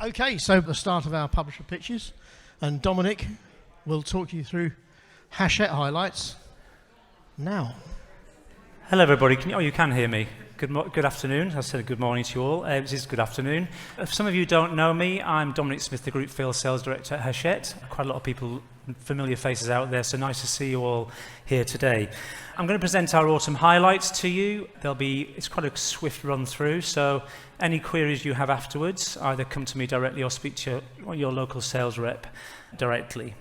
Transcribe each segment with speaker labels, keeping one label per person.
Speaker 1: Okay, so the start of our publisher pitches, and Dominic will talk you through Hachette highlights now.
Speaker 2: Hello everybody, you can hear me. Good afternoon. I said good morning to you all. This is good afternoon. If some of you don't know me, I'm Dominic Smith, the Group Field Sales Director at Hachette. Quite a lot of people, familiar faces out there, so nice to see you all here today. I'm going to present our autumn highlights to you. It's quite a swift run through, so any queries you have afterwards, either come to me directly or speak to your local sales rep directly.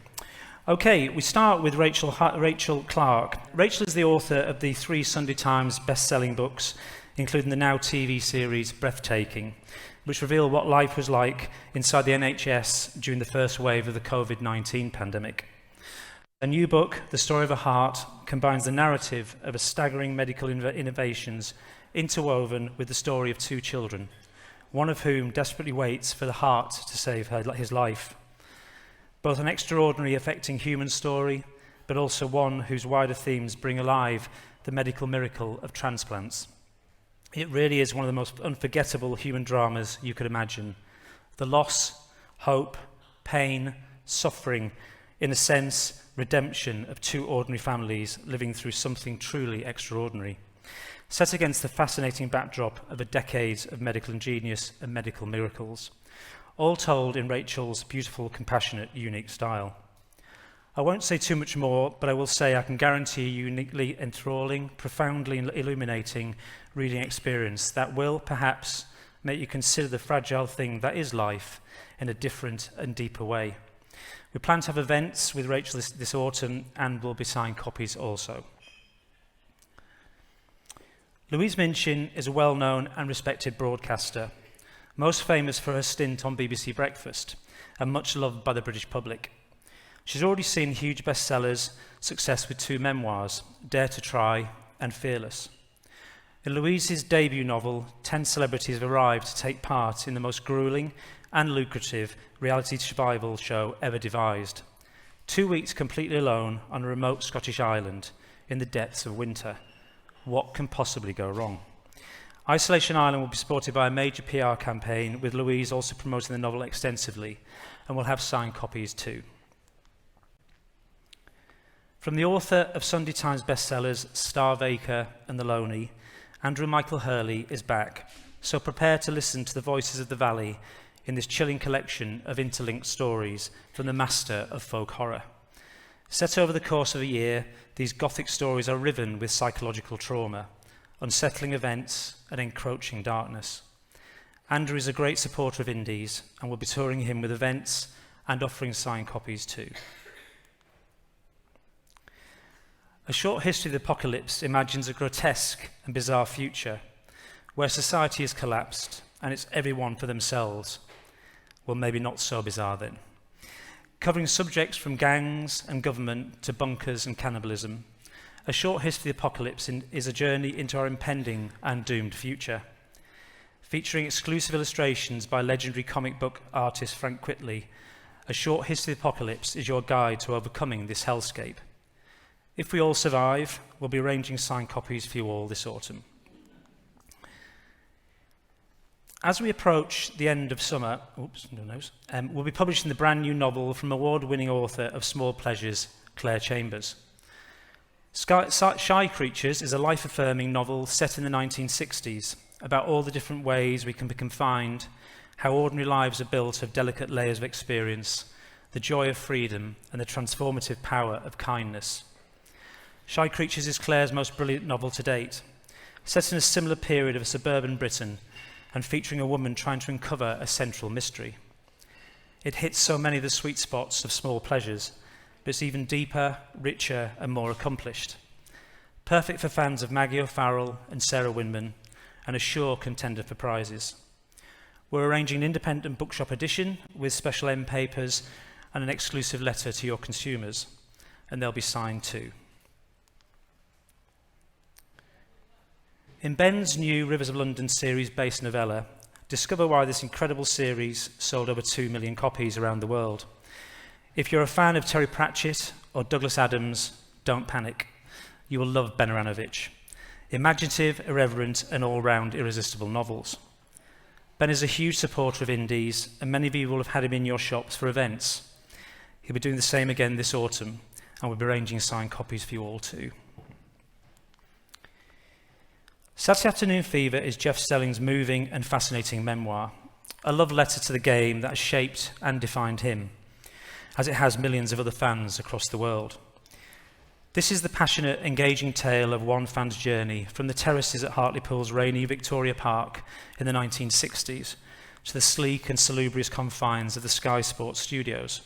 Speaker 2: Okay, we start with Rachel Clark. Rachel is the author of the 3 Sunday Times best-selling books, including the now TV series Breathtaking, which reveal what life was like inside the NHS during the first wave of the COVID-19 pandemic. A new book, The Story of a Heart, combines the narrative of a staggering medical innovations interwoven with the story of 2 children, one of whom desperately waits for the heart to save his life. Both an extraordinary, affecting human story, but also one whose wider themes bring alive the medical miracle of transplants. It really is one of the most unforgettable human dramas you could imagine. The loss, hope, pain, suffering, in a sense, redemption of 2 ordinary families living through something truly extraordinary, set against the fascinating backdrop of a decade of medical genius and medical miracles, all told in Rachel's beautiful, compassionate, unique style. I won't say too much more, but I will say I can guarantee a uniquely enthralling, profoundly illuminating reading experience that will, perhaps, make you consider the fragile thing that is life in a different and deeper way. We plan to have events with Rachel this autumn, and will be signed copies also. Louise Minchin is a well-known and respected broadcaster, most famous for her stint on BBC Breakfast, and much loved by the British public. She's already seen huge bestsellers, success with 2 memoirs, Dare to Try and Fearless. In Louise's debut novel, 10 celebrities have arrived to take part in the most grueling and lucrative reality survival show ever devised. 2 weeks completely alone on a remote Scottish island in the depths of winter. What can possibly go wrong? Isolation Island will be supported by a major PR campaign, with Louise also promoting the novel extensively, and will have signed copies too. From the author of Sunday Times bestsellers Starvaker and The Lonely, Andrew Michael Hurley is back, so prepare to listen to the voices of the valley in this chilling collection of interlinked stories from the master of folk horror. Set over the course of a year, these gothic stories are riven with psychological trauma, unsettling events and encroaching darkness. Andrew is a great supporter of indies, and will be touring him with events and offering signed copies too. A Short History of the Apocalypse imagines a grotesque and bizarre future where society has collapsed and it's everyone for themselves. Well, maybe not so bizarre then. Covering subjects from gangs and government to bunkers and cannibalism, A Short History of the Apocalypse is a journey into our impending and doomed future. Featuring exclusive illustrations by legendary comic book artist Frank Quitely, A Short History of the Apocalypse is your guide to overcoming this hellscape. If we all survive, we'll be arranging signed copies for you all this autumn. As we approach the end of summer, we'll be publishing the brand new novel from award-winning author of Small Pleasures, Claire Chambers. Shy Creatures is a life-affirming novel set in the 1960s about all the different ways we can be confined, how ordinary lives are built of delicate layers of experience, the joy of freedom, and the transformative power of kindness. Shy Creatures is Claire's most brilliant novel to date, set in a similar period of suburban Britain and featuring a woman trying to uncover a central mystery. It hits so many of the sweet spots of Small Pleasures, but it's even deeper, richer, and more accomplished. Perfect for fans of Maggie O'Farrell and Sarah Winman, and a sure contender for prizes. We're arranging an independent bookshop edition with special end papers and an exclusive letter to your consumers, and they'll be signed too. In Ben's new Rivers of London series-based novella, discover why this incredible series sold over 2 million copies around the world. If you're a fan of Terry Pratchett or Douglas Adams, don't panic. You will love Ben Aranovich. Imaginative, irreverent, and all-round irresistible novels. Ben is a huge supporter of indies, and many of you will have had him in your shops for events. He'll be doing the same again this autumn, and we'll be arranging signed copies for you all too. Saturday Afternoon Fever is Jeff Stelling's moving and fascinating memoir, a love letter to the game that has shaped and defined him, as it has millions of other fans across the world. This is the passionate, engaging tale of one fan's journey from the terraces at Hartlepool's rainy Victoria Park in the 1960s to the sleek and salubrious confines of the Sky Sports studios,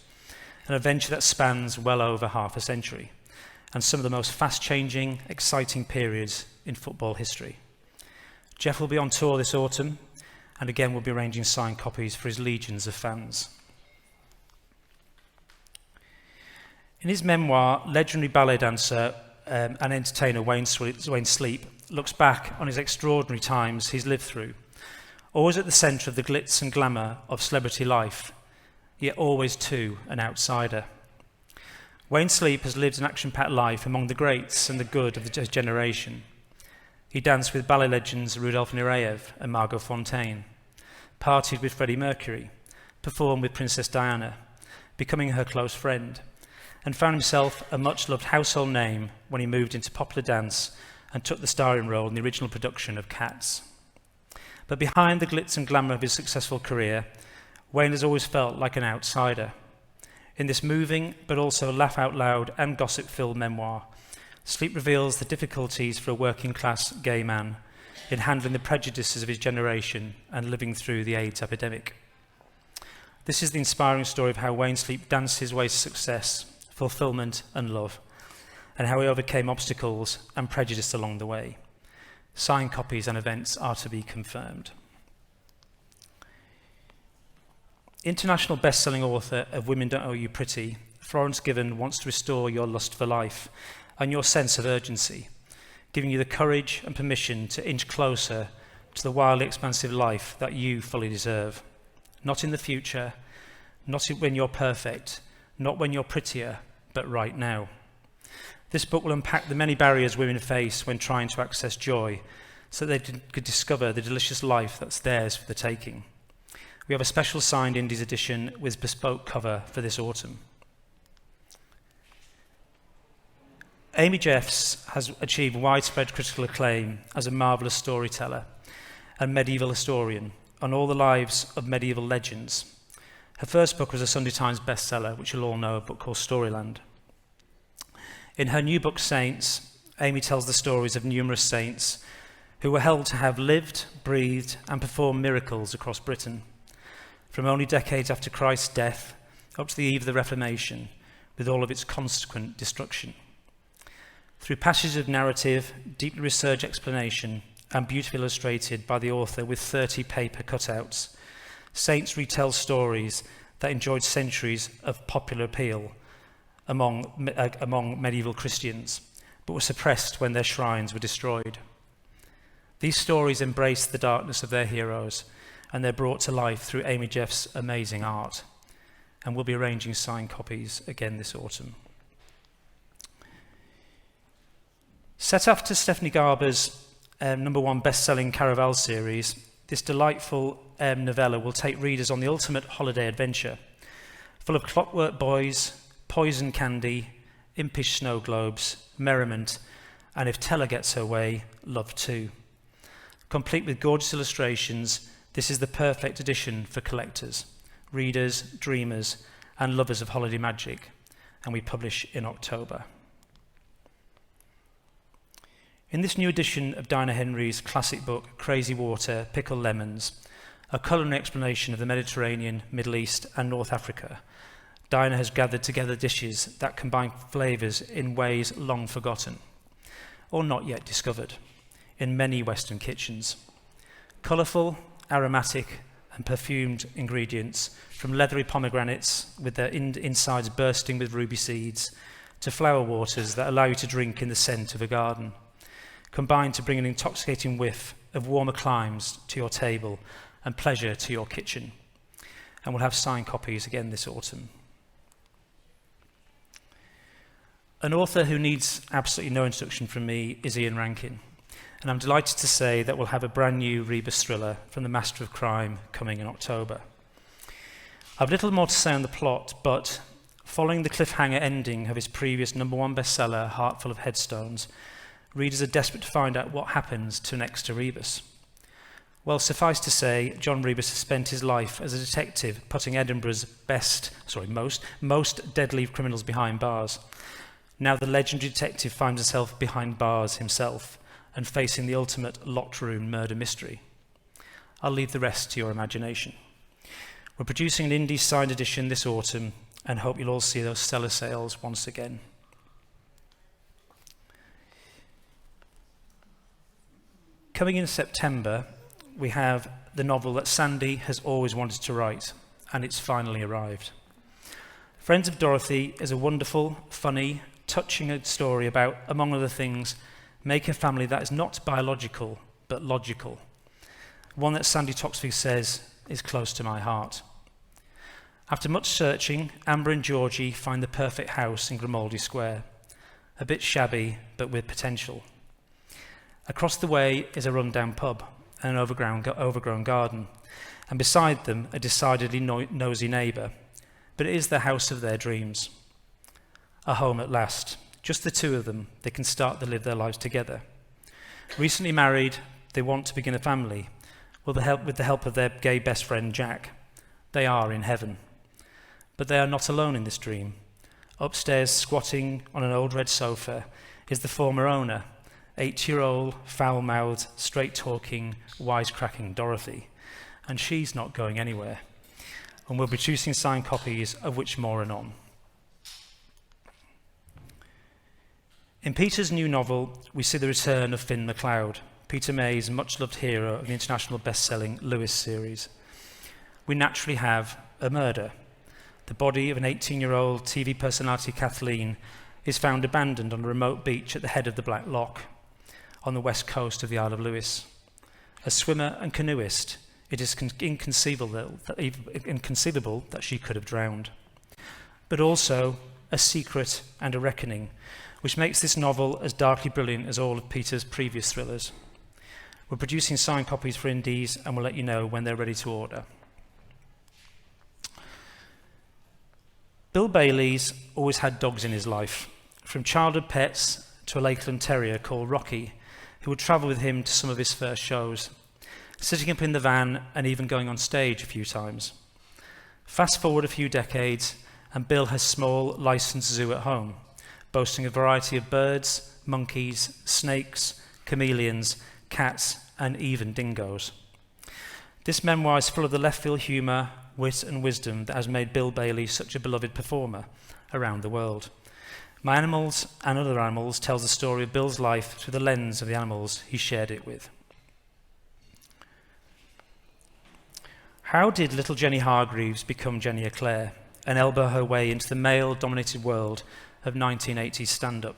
Speaker 2: an adventure that spans well over half a century, and some of the most fast-changing, exciting periods in football history. Jeff will be on tour this autumn, and again we'll be arranging signed copies for his legions of fans. In his memoir, legendary ballet dancer and entertainer Wayne Sleep looks back on his extraordinary times he's lived through, always at the centre of the glitz and glamour of celebrity life, yet always too an outsider. Wayne Sleep has lived an action-packed life among the greats and the good of his generation. He danced with ballet legends Rudolf Nureyev and Margot Fonteyn, partied with Freddie Mercury, performed with Princess Diana, becoming her close friend, and found himself a much-loved household name when he moved into popular dance and took the starring role in the original production of Cats. But behind the glitz and glamour of his successful career, Wayne has always felt like an outsider. In this moving, but also laugh-out-loud and gossip-filled memoir, Sleep reveals the difficulties for a working-class gay man in handling the prejudices of his generation and living through the AIDS epidemic. This is the inspiring story of how Wayne Sleep danced his way to success, fulfillment and love, and how he overcame obstacles and prejudice along the way. Signed copies and events are to be confirmed. International best-selling author of Women Don't Owe You Pretty, Florence Given wants to restore your lust for life and your sense of urgency, giving you the courage and permission to inch closer to the wildly expansive life that you fully deserve. Not in the future, not when you're perfect, not when you're prettier, but right now. This book will unpack the many barriers women face when trying to access joy, so that they could discover the delicious life that's theirs for the taking. We have a special signed Indies edition with bespoke cover for this autumn. Amy Jeffs has achieved widespread critical acclaim as a marvellous storyteller and medieval historian on all the lives of medieval legends. Her first book was a Sunday Times bestseller, which you'll all know, a book called Storyland. In her new book, Saints, Amy tells the stories of numerous saints who were held to have lived, breathed, and performed miracles across Britain, from only decades after Christ's death up to the eve of the Reformation, with all of its consequent destruction. Through passages of narrative, deeply researched explanation, and beautifully illustrated by the author with 30 paper cutouts, Saints retell stories that enjoyed centuries of popular appeal among medieval Christians, but were suppressed when their shrines were destroyed. These stories embrace the darkness of their heroes, and they're brought to life through Amy Jeff's amazing art. And we'll be arranging signed copies again this autumn. Set after Stephanie Garber's #1 best-selling Caraval series, this delightful novella will take readers on the ultimate holiday adventure, full of clockwork boys, poison candy, impish snow globes, merriment, and if Tella gets her way, love too. Complete with gorgeous illustrations, this is the perfect edition for collectors, readers, dreamers, and lovers of holiday magic, and we publish in October. In this new edition of Dinah Henry's classic book, Crazy Water, Pickled Lemons, a culinary explanation of the Mediterranean, Middle East, and North Africa, Dinah has gathered together dishes that combine flavours in ways long forgotten, or not yet discovered, in many Western kitchens. Colourful, aromatic, and perfumed ingredients, from leathery pomegranates with their insides bursting with ruby seeds, to flower waters that allow you to drink in the scent of a garden, combine to bring an intoxicating whiff of warmer climes to your table and pleasure to your kitchen. And we'll have signed copies again this autumn. An author who needs absolutely no introduction from me is Ian Rankin. and I'm delighted to say that we'll have a brand new Rebus thriller from the Master of Crime coming in October. I've little more to say on the plot, but following the cliffhanger ending of his previous #1 bestseller, Heart Full of Headstones, readers are desperate to find out what happens to next to Rebus. Well, suffice to say, John Rebus has spent his life as a detective putting Edinburgh's most deadly criminals behind bars. Now the legendary detective finds himself behind bars himself and facing the ultimate locked room murder mystery. I'll leave the rest to your imagination. We're producing an indie signed edition this autumn and hope you'll all see those stellar sales once again. Coming in September, we have the novel that Sandy has always wanted to write, and it's finally arrived. Friends of Dorothy is a wonderful, funny, touching story about, among other things, making a family that is not biological, but logical. One that Sandy Toxvig says is close to my heart. After much searching, Amber and Georgie find the perfect house in Grimaldi Square. A bit shabby, but with potential. Across the way is a rundown pub and an overgrown garden, and beside them a decidedly nosy neighbour, but it is the house of their dreams. A home at last. Just the two of them, they can start to live their lives together. Recently married, they want to begin a family, with the help of their gay best friend Jack. They are in heaven. But they are not alone in this dream. Upstairs, squatting on an old red sofa, is the former owner, 8-year-old, foul-mouthed, straight-talking, wisecracking Dorothy. And she's not going anywhere. And we're producing signed copies, of which more anon. In Peter's new novel, we see the return of Finn MacLeod, Peter May's much-loved hero of the international best-selling Lewis series. We naturally have a murder. The body of an 18-year-old TV personality, Kathleen, is found abandoned on a remote beach at the head of the Black Loch, on the west coast of the Isle of Lewis. As swimmer and canoeist, it is inconceivable that she could have drowned. But also a secret and a reckoning, which makes this novel as darkly brilliant as all of Peter's previous thrillers. We're producing signed copies for indies, and we'll let you know when they're ready to order. Bill Bailey's always had dogs in his life, from childhood pets to a Lakeland Terrier called Rocky, who would travel with him to some of his first shows, sitting up in the van and even going on stage a few times. Fast forward a few decades, and Bill has a small licensed zoo at home, boasting a variety of birds, monkeys, snakes, chameleons, cats, and even dingoes. This memoir is full of the left-field humour, wit and wisdom that has made Bill Bailey such a beloved performer around the world. My Animals and Other Animals tells the story of Bill's life through the lens of the animals he shared it with. How did little Jenny Hargreaves become Jenny Eclair and elbow her way into the male-dominated world of 1980s stand-up?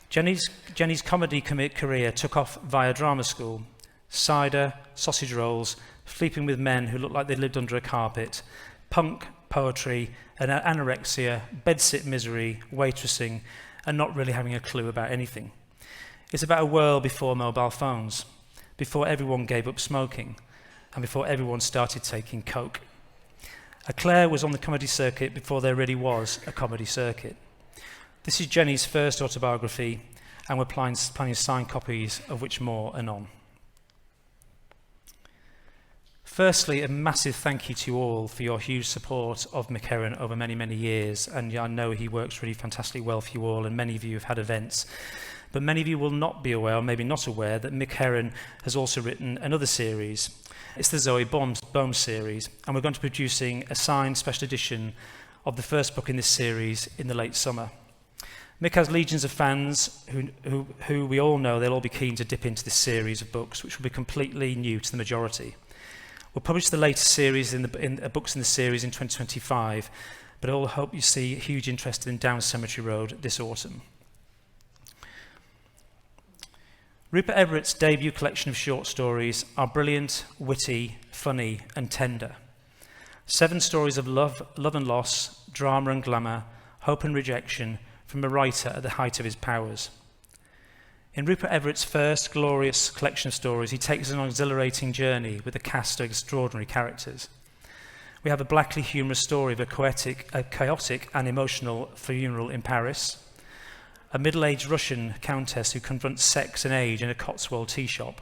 Speaker 2: Jenny's comedy career took off via drama school, cider, sausage rolls, sleeping with men who looked like they lived under a carpet, punk, poetry, and anorexia, bedsit misery, waitressing, and not really having a clue about anything. It's about a world before mobile phones, before everyone gave up smoking, and before everyone started taking coke. Eclair was on the comedy circuit before there really was a comedy circuit. This is Jenny's first autobiography, and we're planning signed copies, of which more anon. Firstly, a massive thank you to you all for your huge support of Mick Heron over many, many years, and I know he works really fantastically well for you all, and many of you have had events. But many of you will not be aware, or maybe not aware, that Mick Heron has also written another series. It's the Zoe Bohm series, and we're going to be producing a signed special edition of the first book in this series in the late summer. Mick has legions of fans who we all know they'll all be keen to dip into this series of books, which will be completely new to the majority. We'll publish the latest series books in the series in 2025, but I all hope you see huge interest in Down Cemetery Road this autumn. Rupert Everett's debut collection of short stories are brilliant, witty, funny, and tender. 7 stories of love and loss, drama and glamour, hope and rejection, from a writer at the height of his powers. In Rupert Everett's first glorious collection of stories, he takes us on an exhilarating journey with a cast of extraordinary characters. We have a blackly humorous story of a chaotic and emotional funeral in Paris, a middle-aged Russian countess who confronts sex and age in a Cotswold tea shop,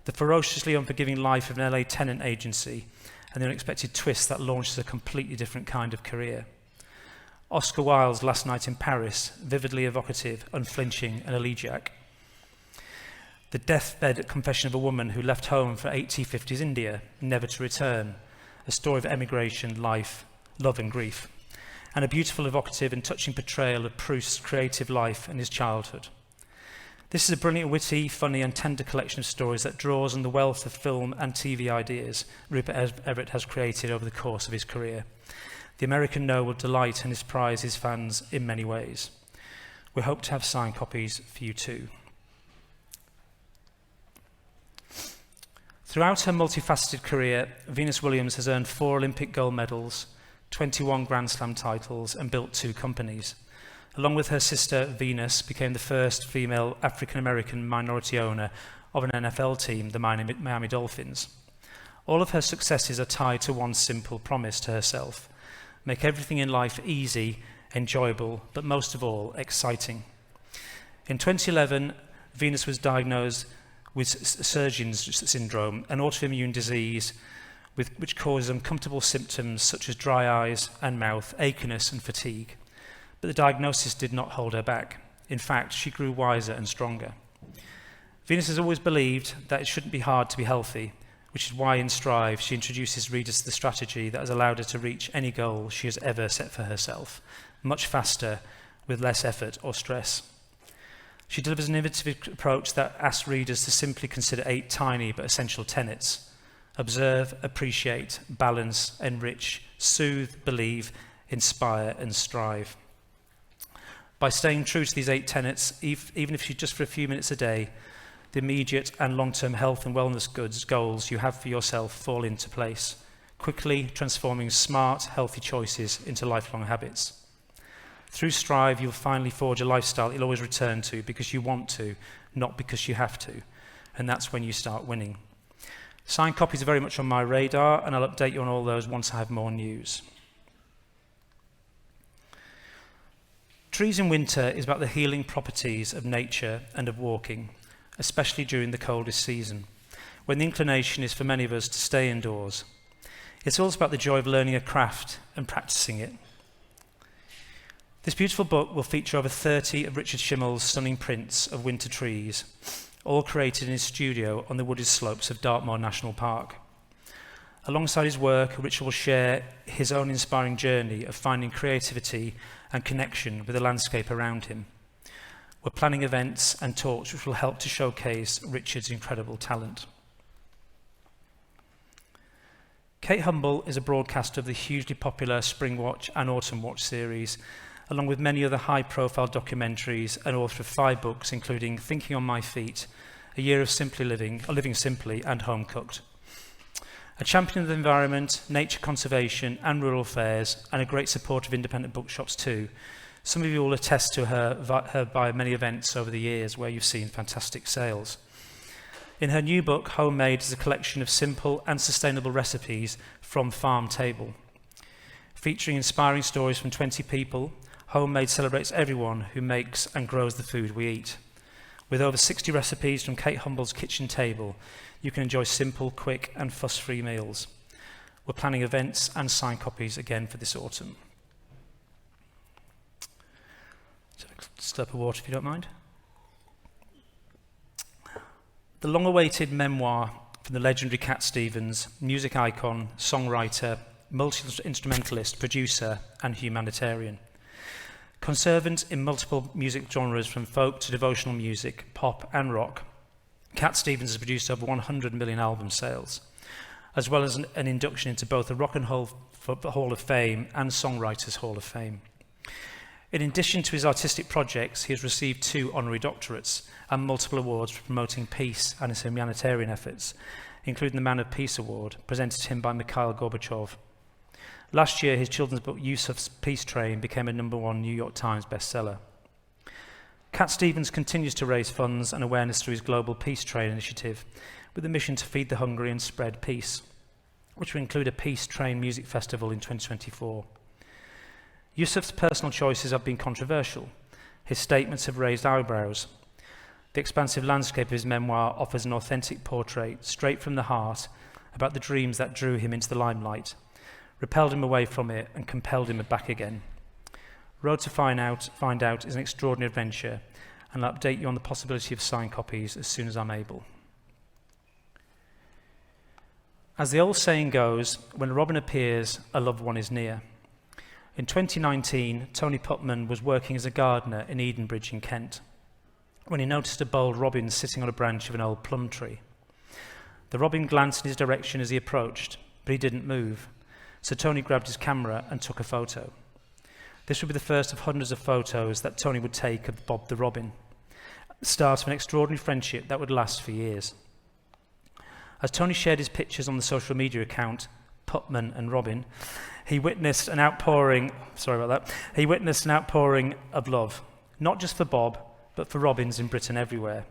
Speaker 2: the ferociously unforgiving life of an LA tenant agency, and the unexpected twist that launches a completely different kind of career. Oscar Wilde's Last Night in Paris, vividly evocative, unflinching, and elegiac. The deathbed confession of a woman who left home for 1850s India, never to return. A story of emigration, life, love and grief. And a beautiful, evocative and touching portrayal of Proust's creative life and his childhood. This is a brilliant, witty, funny and tender collection of stories that draws on the wealth of film and TV ideas Rupert Everett has created over the course of his career. The American No will delight and surprise his fans in many ways. We hope to have signed copies for you too. Throughout her multifaceted career, Venus Williams has earned 4 Olympic gold medals, 21 Grand Slam titles, and built 2 companies. Along with her sister, Venus became the first female African-American minority owner of an NFL team, the Miami Dolphins. All of her successes are tied to one simple promise to herself: make everything in life easy, enjoyable, but most of all, exciting. In 2011, Venus was diagnosed with Sjögren's syndrome, an autoimmune disease which causes uncomfortable symptoms such as dry eyes and mouth, achiness and fatigue. But the diagnosis did not hold her back. In fact, she grew wiser and stronger. Venus has always believed that it shouldn't be hard to be healthy, which is why in Strive she introduces readers to the strategy that has allowed her to reach any goal she has ever set for herself, much faster, with less effort or stress. She delivers an innovative approach that asks readers to simply consider 8 tiny but essential tenets: observe, appreciate, balance, enrich, soothe, believe, inspire, and strive. By staying true to these 8 tenets, even if you just for a few minutes a day, the immediate and long-term health and wellness goals you have for yourself fall into place, quickly transforming smart, healthy choices into lifelong habits. Through Strive, you'll finally forge a lifestyle you'll always return to because you want to, not because you have to. And that's when you start winning. Signed copies are very much on my radar, and I'll update you on all those once I have more news. Trees in Winter is about the healing properties of nature and of walking, especially during the coldest season, when the inclination is for many of us to stay indoors. It's also about the joy of learning a craft and practicing it. This beautiful book will feature over 30 of Richard Schimmel's stunning prints of winter trees, all created in his studio on the wooded slopes of Dartmoor National Park. Alongside his work, Richard will share his own inspiring journey of finding creativity and connection with the landscape around him. We're planning events and talks which will help to showcase Richard's incredible talent. Kate Humble is a broadcaster of the hugely popular Spring Watch and Autumn Watch series, along with many other high-profile documentaries, and author of 5 books, including Thinking on My Feet, A Year of Simply Living, or Living Simply, and Home Cooked. A champion of the environment, nature conservation, and rural affairs, and a great supporter of independent bookshops too. Some of you will attest to her by many events over the years where you've seen fantastic sales. In her new book, Homemade is a collection of simple and sustainable recipes from farm table. Featuring inspiring stories from 20 people, Homemade celebrates everyone who makes and grows the food we eat. With over 60 recipes from Kate Humble's kitchen table, you can enjoy simple, quick and fuss-free meals. We're planning events and signed copies again for this autumn. Just a slurp of water if you don't mind. The long-awaited memoir from the legendary Cat Stevens, music icon, songwriter, multi-instrumentalist, producer and humanitarian. Conservant in multiple music genres from folk to devotional music, pop and rock, Cat Stevens has produced over 100 million album sales, as well as an induction into both the Rock and Roll Hall of Fame and Songwriters Hall of Fame. In addition to his artistic projects, he has received 2 honorary doctorates and multiple awards for promoting peace and his humanitarian efforts, including the Man of Peace Award, presented to him by Mikhail Gorbachev. Last year, his children's book, Yusuf's Peace Train, became a #1 New York Times bestseller. Cat Stevens continues to raise funds and awareness through his Global Peace Train initiative with the mission to feed the hungry and spread peace, which will include a Peace Train music festival in 2024. Yusuf's personal choices have been controversial. His statements have raised eyebrows. The expansive landscape of his memoir offers an authentic portrait, straight from the heart, about the dreams that drew him into the limelight, repelled him away from it, and compelled him back again. Road to Find Out is an extraordinary adventure, and I'll update you on the possibility of signed copies as soon as I'm able. As the old saying goes, when a robin appears, a loved one is near. In 2019, Tony Putman was working as a gardener in Edenbridge in Kent, when he noticed a bold robin sitting on a branch of an old plum tree. The robin glanced in his direction as he approached, but he didn't move, so Tony grabbed his camera and took a photo. This would be the first of hundreds of photos that Tony would take of Bob the Robin, the start of an extraordinary friendship that would last for years. As Tony shared his pictures on the social media account, Putman and Robin, he witnessed an outpouring of love, not just for Bob, but for robins in Britain everywhere,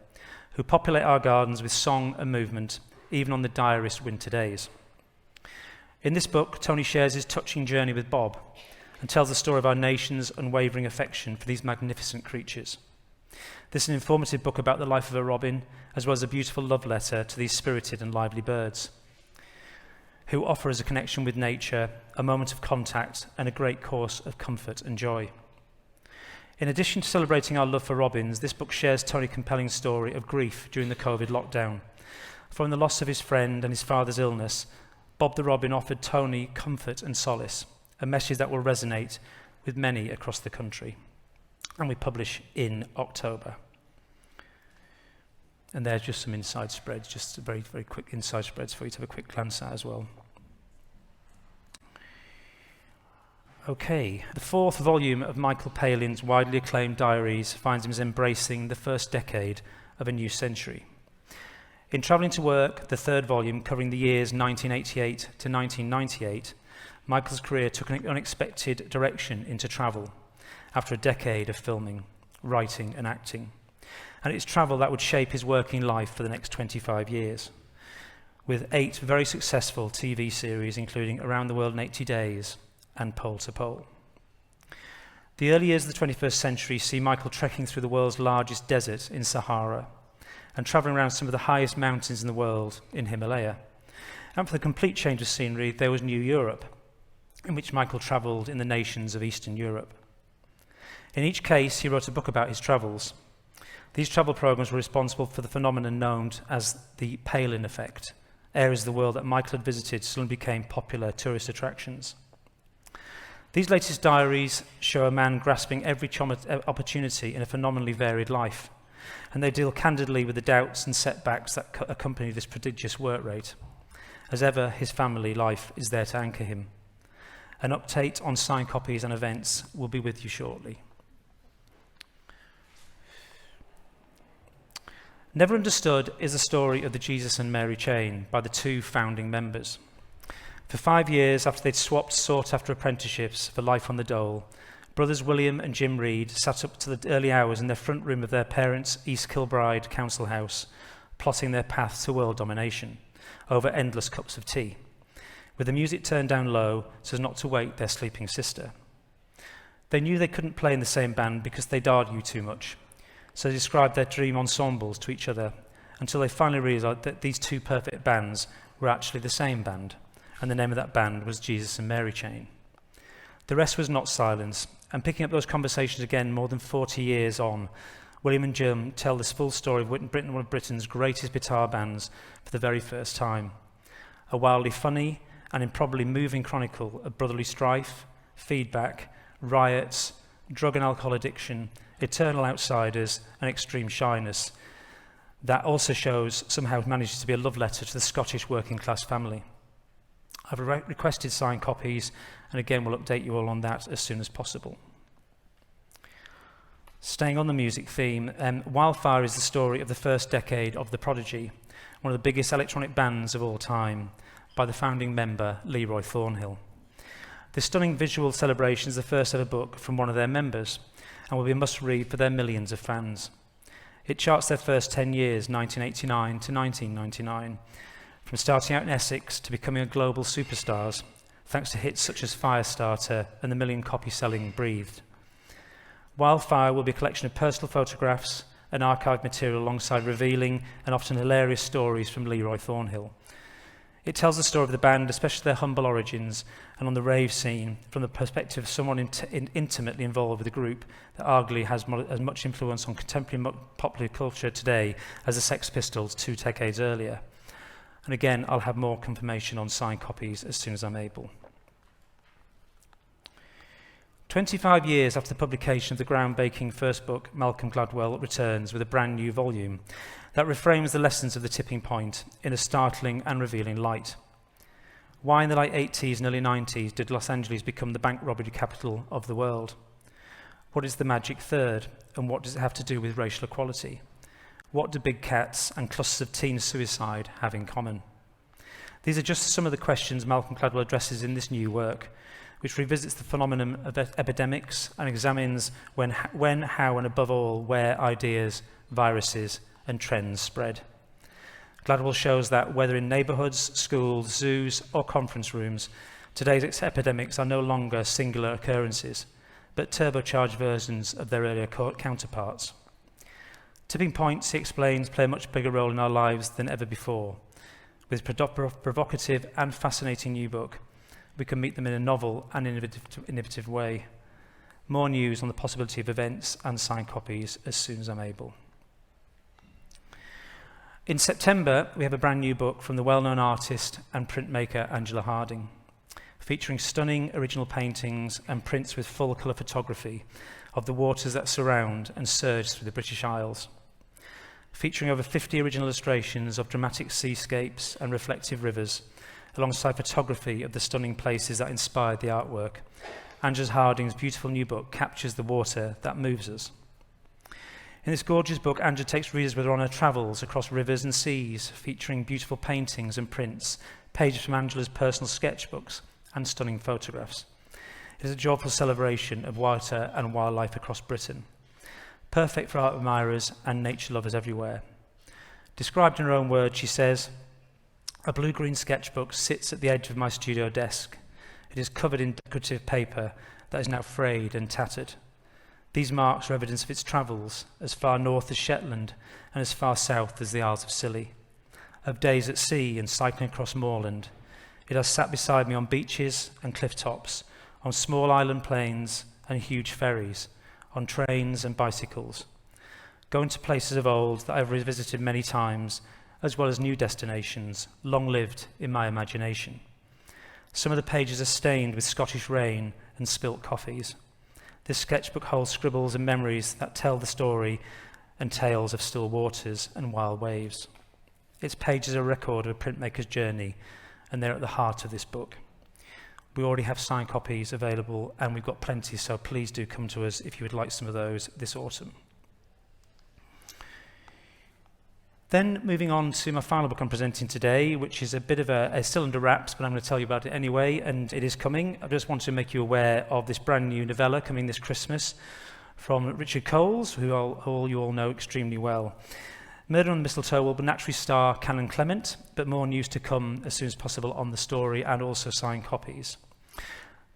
Speaker 2: who populate our gardens with song and movement, even on the direst winter days. In this book, Tony shares his touching journey with Bob and tells the story of our nation's unwavering affection for these magnificent creatures. This is an informative book about the life of a robin, as well as a beautiful love letter to these spirited and lively birds, who offer us a connection with nature, a moment of contact, and a great course of comfort and joy. In addition to celebrating our love for robins, this book shares Tony's compelling story of grief during the COVID lockdown. Following the loss of his friend and his father's illness, Bob the Robin offered Tony comfort and solace, a message that will resonate with many across the country. And we publish in October. And there's just some inside spreads, just very, very quick inside spreads for you to have a quick glance at as well. Okay, the fourth volume of Michael Palin's widely acclaimed diaries finds him as embracing the first decade of a new century. In Travelling to Work, the third volume, covering the years 1988 to 1998, Michael's career took an unexpected direction into travel after a decade of filming, writing and acting. And it's travel that would shape his working life for the next 25 years, with 8 very successful TV series, including Around the World in 80 Days and Pole to Pole. The early years of the 21st century see Michael trekking through the world's largest desert in Sahara and travelling around some of the highest mountains in the world in Himalaya. And for the complete change of scenery, there was New Europe, in which Michael travelled in the nations of Eastern Europe. In each case, he wrote a book about his travels. These travel programs were responsible for the phenomenon known as the Palin effect. Areas of the world that Michael had visited suddenly became popular tourist attractions. These latest diaries show a man grasping every opportunity in a phenomenally varied life, and they deal candidly with the doubts and setbacks that accompany this prodigious work rate. As ever, his family life is there to anchor him. An update on signed copies and events will be with you shortly. Never Understood is the story of the Jesus and Mary chain by the 2 founding members. For 5 years after they'd swapped sought-after apprenticeships for life on the dole, brothers William and Jim Reed sat up to the early hours in their front room of their parents' East Kilbride council house, plotting their path to world domination over endless cups of tea, with the music turned down low so as not to wake their sleeping sister. They knew they couldn't play in the same band because they'd argue too much, so they described their dream ensembles to each other until they finally realised that these 2 perfect bands were actually the same band, and the name of that band was Jesus and Mary Chain. The rest was not silence, and picking up those conversations again more than 40 years on, William and Jim tell this full story of Britain, one of Britain's greatest guitar bands, for the very first time. A wildly funny and improbably moving chronicle of brotherly strife, feedback, riots, drug and alcohol addiction, eternal outsiders, and extreme shyness. That also somehow manages to be a love letter to the Scottish working class family. I've requested signed copies, and again we'll update you all on that as soon as possible. Staying on the music theme, Wildfire is the story of the first decade of The Prodigy, one of the biggest electronic bands of all time, by the founding member Leroy Thornhill. This stunning visual celebration is the first ever book from one of their members, and will be a must-read for their millions of fans. It charts their first 10 years, 1989 to 1999, from starting out in Essex to becoming a global superstars, thanks to hits such as Firestarter and the million-copy-selling Breathed. Wildfire will be a collection of personal photographs and archived material alongside revealing and often hilarious stories from Leroy Thornhill. It tells the story of the band, especially their humble origins, and on the rave scene from the perspective of someone intimately involved with the group that arguably has as much influence on contemporary popular culture today as the Sex Pistols 2 decades earlier. And again, I'll have more confirmation on signed copies as soon as I'm able. 25 years after the publication of the groundbreaking first book, Malcolm Gladwell returns with a brand new volume that reframes the lessons of the tipping point in a startling and revealing light. Why in the late 80s and early 90s did Los Angeles become the bank robbery capital of the world? What is the magic third, and what does it have to do with racial equality? What do big cats and clusters of teen suicide have in common? These are just some of the questions Malcolm Gladwell addresses in this new work, which revisits the phenomenon of epidemics and examines when, how, and above all, where ideas, viruses, and trends spread. Gladwell shows that whether in neighbourhoods, schools, zoos, or conference rooms, today's epidemics are no longer singular occurrences, but turbocharged versions of their earlier counterparts. Tipping points, he explains, play a much bigger role in our lives than ever before. With a provocative and fascinating new book, we can meet them in a novel and innovative way. More news on the possibility of events and signed copies as soon as I'm able. In September, we have a brand new book from the well-known artist and printmaker Angela Harding, featuring stunning original paintings and prints with full colour photography of the waters that surround and surge through the British Isles. Featuring over 50 original illustrations of dramatic seascapes and reflective rivers, alongside photography of the stunning places that inspired the artwork, Angela Harding's beautiful new book captures the water that moves us. In this gorgeous book, Angela takes readers with her on her travels across rivers and seas, featuring beautiful paintings and prints, pages from Angela's personal sketchbooks, and stunning photographs. It is a joyful celebration of water and wildlife across Britain, perfect for art admirers and nature lovers everywhere. Described in her own words, she says, "A blue-green sketchbook sits at the edge of my studio desk. It is covered in decorative paper that is now frayed and tattered. These marks are evidence of its travels, as far north as Shetland and as far south as the Isles of Scilly, of days at sea and cycling across moorland. It has sat beside me on beaches and cliff tops, on small island plains and huge ferries, on trains and bicycles, going to places of old that I've revisited many times, as well as new destinations, long-lived in my imagination. Some of the pages are stained with Scottish rain and spilt coffees. This sketchbook holds scribbles and memories that tell the story and tales of still waters and wild waves. Its pages are a record of a printmaker's journey, and they're at the heart of this book. We already have signed copies available, and we've got plenty, so please do come to us if you would like some of those this autumn. Then moving on to my final book I'm presenting today, which is a bit of it's still under wraps, but I'm going to tell you about it anyway, and it is coming. I just want to make you aware of this brand new novella coming this Christmas from Richard Coles, who you all know extremely well. Murder on the Mistletoe will naturally star Canon Clement, but more news to come as soon as possible on the story and also signed copies.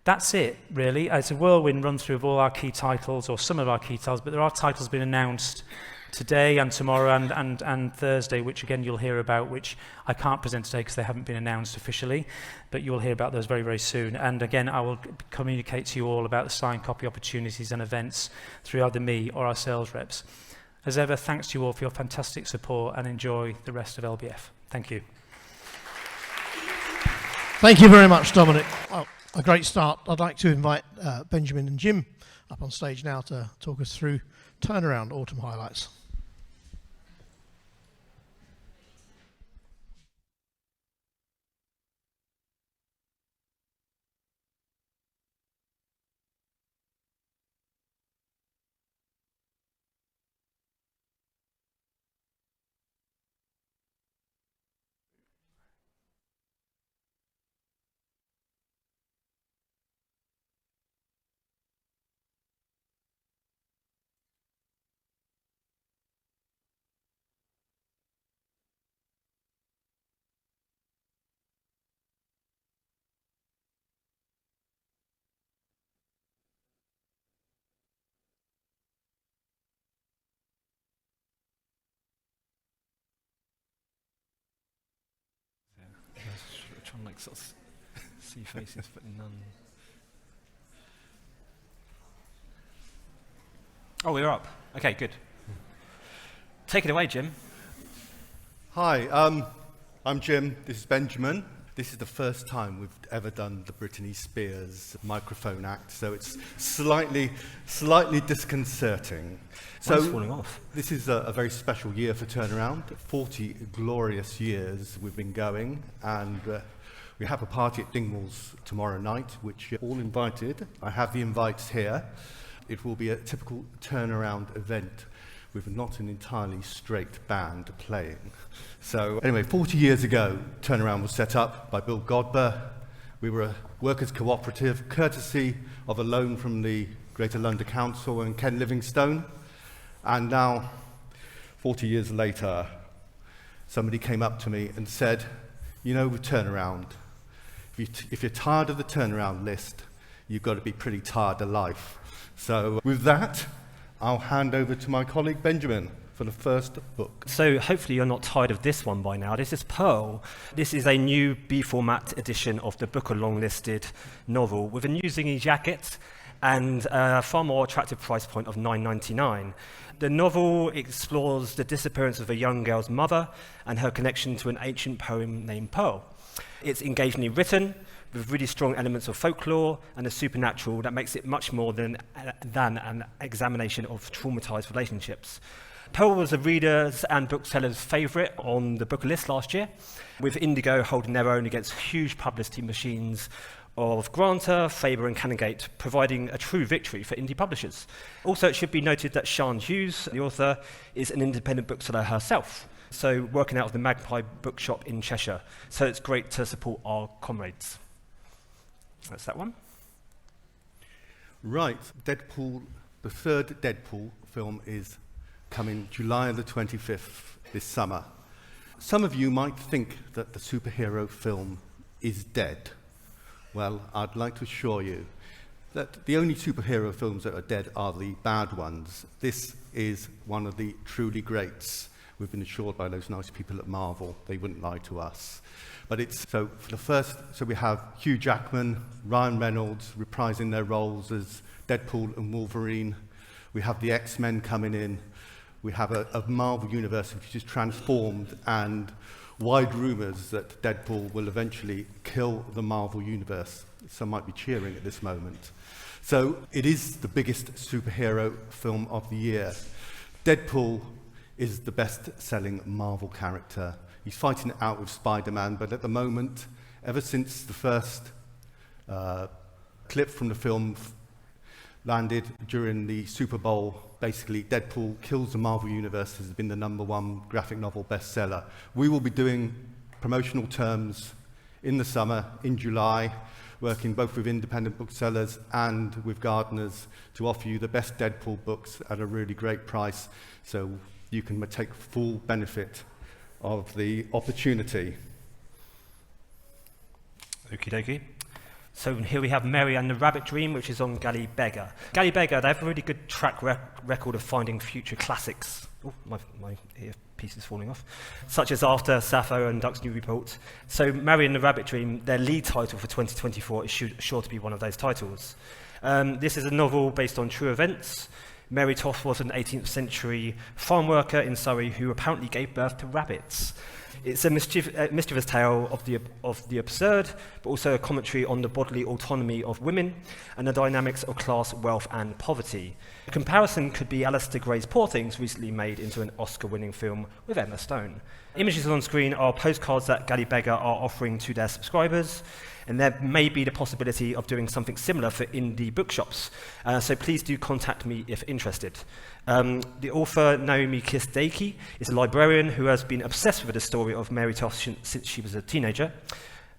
Speaker 2: That's it, really. It's a whirlwind run-through of all our key titles, or some of our key titles, but there are titles being announced today and tomorrow and Thursday, which again you'll hear about, which I can't present today because they haven't been announced officially, but you'll hear about those very, very soon. And again, I will communicate to you all about the signed copy opportunities and events through either me or our sales reps. As ever, thanks to you all for your fantastic support, and enjoy the rest of LBF. Thank you.
Speaker 1: Thank you very much, Dominic. Well, a great start. I'd like to invite Benjamin and Jim up on stage now to talk us through Turnaround Autumn Highlights.
Speaker 3: like sort of see faces, but none. Oh, we're up. Okay, good. Take it away, Jim.
Speaker 4: Hi, I'm Jim. This is Benjamin. This is the first time we've ever done the Britney Spears microphone act, so it's slightly disconcerting.
Speaker 3: Mine's falling off.
Speaker 4: This is a very special year for Turnaround. 40 glorious years we've been going, and we have a party at Dingwall's tomorrow night, which you're all invited. I have the invites here. It will be a typical Turnaround event with not an entirely straight band playing. So anyway, 40 years ago, Turnaround was set up by Bill Godber. We were a workers' cooperative, courtesy of a loan from the Greater London Council and Ken Livingstone. And now, 40 years later, somebody came up to me and said, you know, with Turnaround, if you're tired of the Turnaround list, you've got to be pretty tired of life. So with that, I'll hand over to my colleague Benjamin for the first book.
Speaker 3: So hopefully you're not tired of this one by now. This is Pearl. This is a new B-format edition of the book-along listed novel with a new zingy jacket and a far more attractive price point of $9.99. The novel explores the disappearance of a young girl's mother and her connection to an ancient poem named Pearl. It's engagingly written, with really strong elements of folklore and the supernatural that makes it much more than an examination of traumatized relationships. Pearl was a reader's and bookseller's favourite on the book list last year, with Indigo holding their own against huge publicity machines of Granta, Faber and Canongate, providing a true victory for indie publishers. Also, it should be noted that Sian Hughes, the author, is an independent bookseller herself, so working out of the Magpie Bookshop in Cheshire. So it's great to support our comrades. That's that one.
Speaker 4: Right, Deadpool, the third Deadpool film is coming July the 25th this summer. Some of you might think that the superhero film is dead. Well, I'd like to assure you that the only superhero films that are dead are the bad ones. This is one of the truly greats. We've been assured by those nice people at Marvel, they wouldn't lie to us. But it's, so for the first, so we have Hugh Jackman, Ryan Reynolds reprising their roles as Deadpool and Wolverine. We have the X-Men coming in. We have a Marvel universe which is transformed, and wide rumours that Deadpool will eventually kill the Marvel universe. Some might be cheering at this moment. So it is the biggest superhero film of the year. Deadpool is the best-selling Marvel character. He's fighting it out with Spider-Man, but at the moment, ever since the first clip from the film landed during the Super Bowl, basically Deadpool Kills the Marvel Universe has been the #1 graphic novel bestseller. We will be doing promotional terms in the summer, in July, working both with independent booksellers and with gardeners to offer you the best Deadpool books at a really great price, so you can take full benefit of the opportunity.
Speaker 3: Okie dokie. So here we have Mary and the Rabbit Dream, which is on Galley Beggar. Galley Beggar, they have a really good track record of finding future classics. Oh, my earpiece is falling off. Such as After, Sappho and Duck's New Report. So Mary and the Rabbit Dream, their lead title for 2024 is sure to be one of those titles. This is a novel based on true events. Mary Toth was an 18th century farm worker in Surrey who apparently gave birth to rabbits. It's a mischievous tale of the absurd, but also a commentary on the bodily autonomy of women and the dynamics of class, wealth, and poverty. A comparison could be Alistair Gray's Poor Things, recently made into an Oscar-winning film with Emma Stone. Images on screen are postcards that Galley Beggar are offering to their subscribers, and there may be the possibility of doing something similar for indie bookshops. So please do contact me if interested. The author, Naomi Kistaki, is a librarian who has been obsessed with the story of Mary Toth since she was a teenager.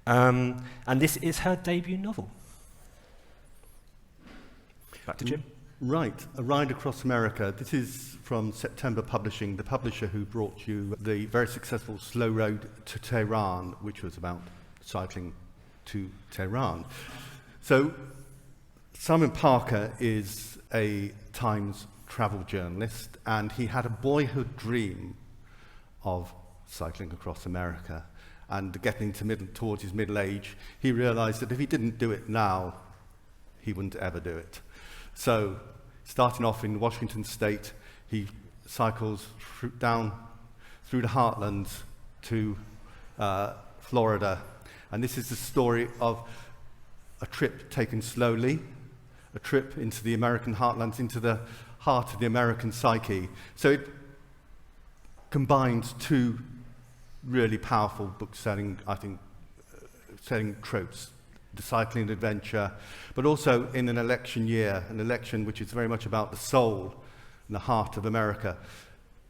Speaker 3: And this is her debut novel. Back to Jim.
Speaker 4: Right, A Ride Across America. This is from September Publishing, the publisher who brought you the very successful Slow Road to Tehran, which was about cycling to Tehran. So Simon Parker is a Times travel journalist, and he had a boyhood dream of cycling across America. and getting towards his middle age, he realized that if he didn't do it now, he wouldn't ever do it. So, starting off in Washington State, he cycles down through the heartlands to Florida. And this is the story of a trip taken slowly, a trip into the American heartlands, into the heart of the American psyche. So it combines two really powerful book-selling, I think, selling tropes, the cycling adventure, but also in an election year, an election which is very much about the soul and the heart of America,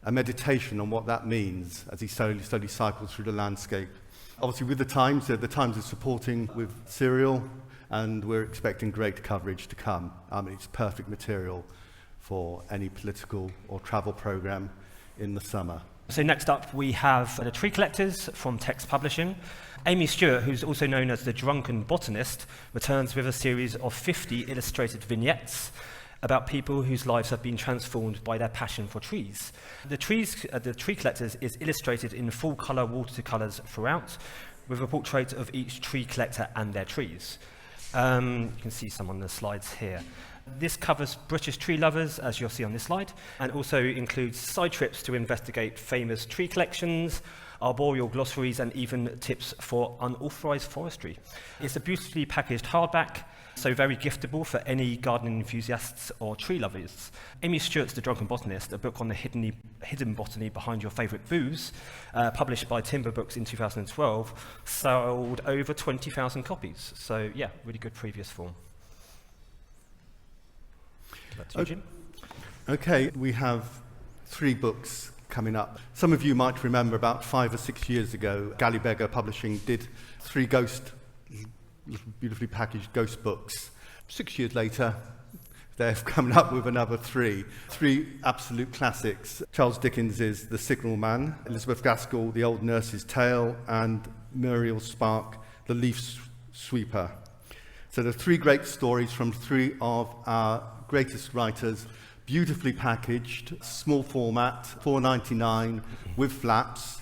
Speaker 4: a meditation on what that means as he slowly cycles through the landscape. Obviously with the Times are supporting with serial, and we're expecting great coverage to come. I mean, it's perfect material for any political or travel program in the summer.
Speaker 3: So next up we have The Tree Collectors from Text Publishing. Amy Stewart, who's also known as the Drunken Botanist, returns with a series of 50 illustrated vignettes about people whose lives have been transformed by their passion for trees. The Tree Collectors is illustrated in full-colour watercolours throughout, with a portrait of each tree collector and their trees. You can see some on the slides here. This covers British tree lovers, as you'll see on this slide, and also includes side trips to investigate famous tree collections, arboreal glossaries, and even tips for unauthorised forestry. It's a beautifully packaged hardback, so very giftable for any gardening enthusiasts or tree lovers. Amy Stewart's The Drunken Botanist, a book on the hidden botany behind your favourite booze, published by Timber Books in 2012, sold over 20,000 copies. So yeah, really good previous form. Back to you, Jim.
Speaker 4: Okay, we have 3 books coming up. Some of you might remember about 5 or 6 years ago, Galley Beggar Publishing did 3 beautifully packaged ghost books. 6 years later, they've come up with another 3 absolute classics. Charles Dickens' The Signal Man, Elizabeth Gaskell, The Old Nurse's Tale, and Muriel Spark, The Leaf Sweeper. So there are 3 great stories from 3 of our greatest writers, beautifully packaged, small format, $4.99 with flaps,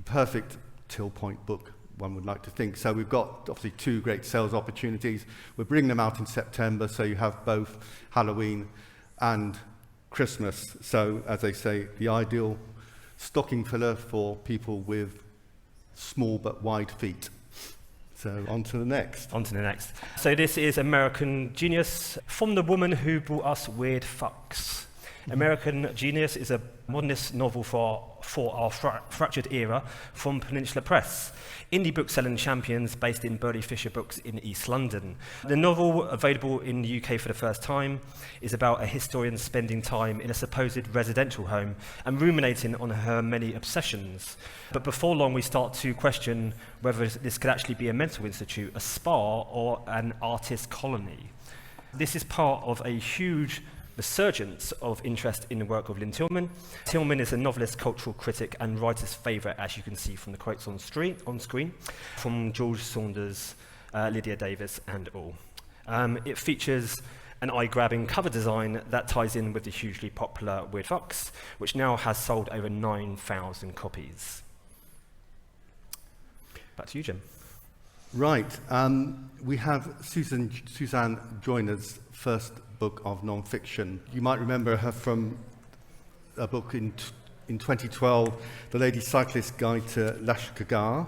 Speaker 4: perfect till point book, one would like to think. So we've got obviously 2 great sales opportunities. We're bringing them out in September, so you have both Halloween and Christmas. So as I say, the ideal stocking filler for people with small but wide feet. So on to the next.
Speaker 3: On to the next. So this is American Genius, from the woman who brought us Weird Fucks. American Genius is a modernist novel for our fractured era from Peninsula Press. Indie book-selling champions based in Burley Fisher Books in East London. The novel, available in the UK for the first time, is about a historian spending time in a supposed residential home and ruminating on her many obsessions. But before long, we start to question whether this could actually be a mental institute, a spa, or an artist colony. This is part of a huge resurgence of interest in the work of Lynn Tillman. Tillman is a novelist, cultural critic, and writer's favourite, as you can see from the quotes on screen, from George Saunders, Lydia Davis, and all. It features an eye-grabbing cover design that ties in with the hugely popular Weird Fucks, which now has sold over 9,000 copies. Back to you, Jim.
Speaker 4: Right, we have Suzanne Joyner's first book of non-fiction. You might remember her from a book in 2012, The Lady Cyclist's Guide to Lashkar.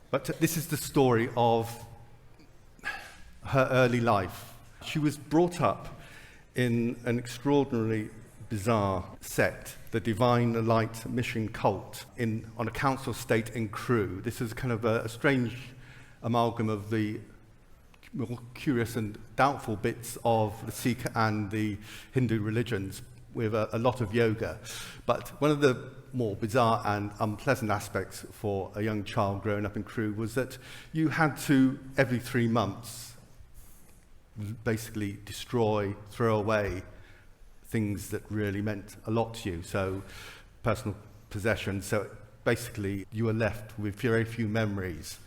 Speaker 4: But this is the story of her early life. She was brought up in an extraordinarily bizarre sect, the Divine Light Mission Cult, on a council estate in Crewe. This is kind of a strange amalgam of the more curious and doubtful bits of the Sikh and the Hindu religions, with a lot of yoga. But one of the more bizarre and unpleasant aspects for a young child growing up in Crewe was that you had to, every 3 months, basically destroy, throw away things that really meant a lot to you. So personal possessions. So basically you were left with very few memories.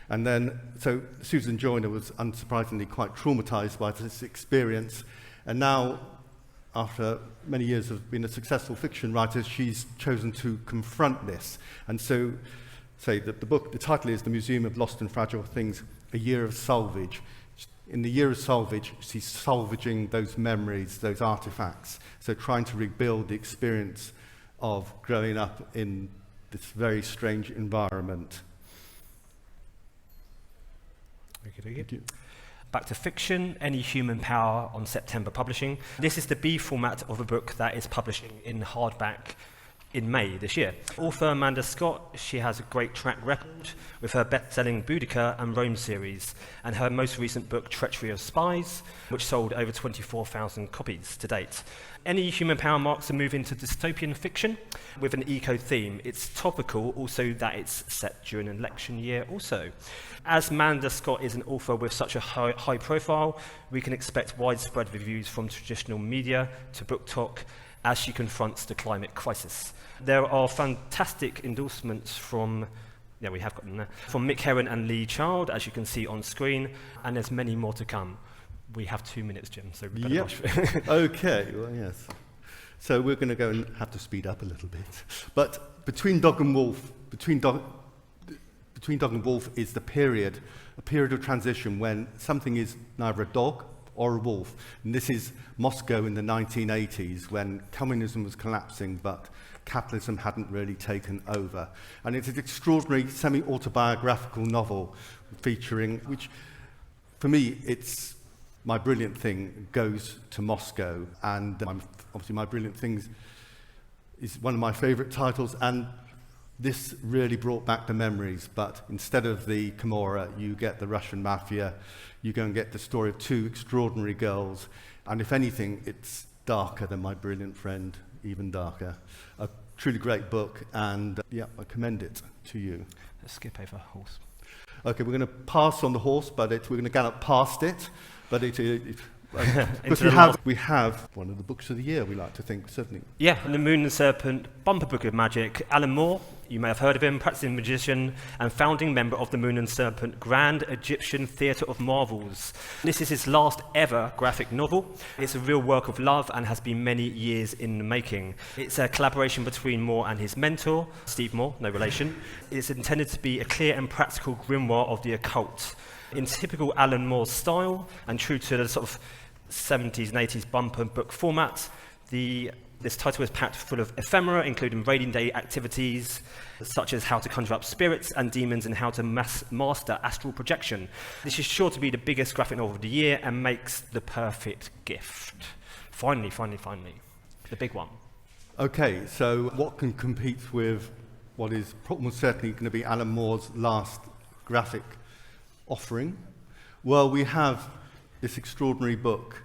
Speaker 4: And then, so Susan Joyner was unsurprisingly quite traumatized by this experience. And now, after many years of being a successful fiction writer, she's chosen to confront this. And so say that the title is The Museum of Lost and Fragile Things, A Year of Salvage. In the year of salvage, she's salvaging those memories, those artifacts. So trying to rebuild the experience of growing up in this very strange environment.
Speaker 3: Thank you. Back to fiction, Any Human Power on September Publishing. This is the B format of a book that is publishing in hardback in May this year. Author Amanda Scott, she has a great track record with her best-selling Boudica and Rome series, and her most recent book, Treachery of Spies, which sold over 24,000 copies to date. Any Human Power marks a move into dystopian fiction with an eco-theme. It's topical, also that it's set during an election year also. As Amanda Scott is an author with such a high profile, we can expect widespread reviews from traditional media to Book Talk as she confronts the climate crisis. There are fantastic endorsements from, we have got them there, from Mick Herron and Lee Child, as you can see on screen, and there's many more to come. We have 2 minutes, Jim, so we better rush.
Speaker 4: Okay, well, yes. So we're going to go and have to speed up a little bit. But between Dog and Wolf is a period of transition when something is neither a dog or a wolf. And this is Moscow in the 1980s when communism was collapsing, but capitalism hadn't really taken over. And it's an extraordinary semi-autobiographical novel featuring, which for me, it's My Brilliant Thing goes to Moscow. And obviously My Brilliant Things is one of my favorite titles. And this really brought back the memories, but instead of the Camorra, you get the Russian mafia. You go and get the story of 2 extraordinary girls, and if anything, it's darker than My Brilliant Friend, even darker. A truly great book, and I commend it to you.
Speaker 3: Let's skip over horse.
Speaker 4: Okay, we're going to pass on the horse, but we're going to gallop past it, but because we have one of the books of the year, we like to think, certainly.
Speaker 3: Yeah, The Moon and Serpent, bumper book of magic. Alan Moore, you may have heard of him, practicing magician and founding member of the Moon and Serpent Grand Egyptian Theatre of Marvels. This is his last ever graphic novel. It's a real work of love and has been many years in the making. It's a collaboration between Moore and his mentor, Steve Moore, no relation. It's intended to be a clear and practical grimoire of the occult. In typical Alan Moore style and true to the sort of 70s and 80s bumper book format, this title is packed full of ephemera, including raiding day activities, such as how to conjure up spirits and demons and how to master astral projection. This is sure to be the biggest graphic novel of the year and makes the perfect gift. Finally, the big one.
Speaker 4: Okay, so what can compete with what is almost certainly going to be Alan Moore's last graphic offering? Well, we have this extraordinary book.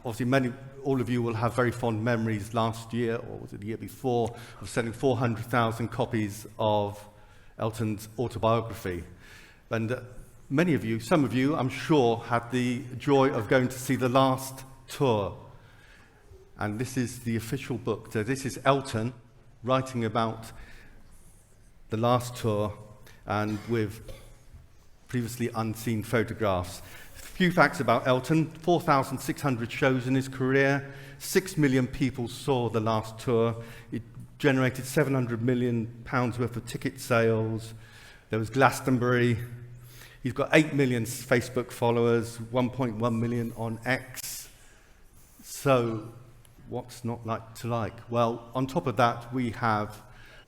Speaker 4: Obviously, all of you will have very fond memories last year, or was it the year before, of selling 400,000 copies of Elton's autobiography. And some of you, I'm sure, had the joy of going to see the last tour. And this is the official book. So this is Elton writing about the last tour and with previously unseen photographs. Few facts about Elton: 4,600 shows in his career, 6 million people saw the last tour, it generated £700 million worth of ticket sales, there was Glastonbury, he's got 8 million Facebook followers, 1.1 million on X. So what's not like to like? Well, on top of that, we have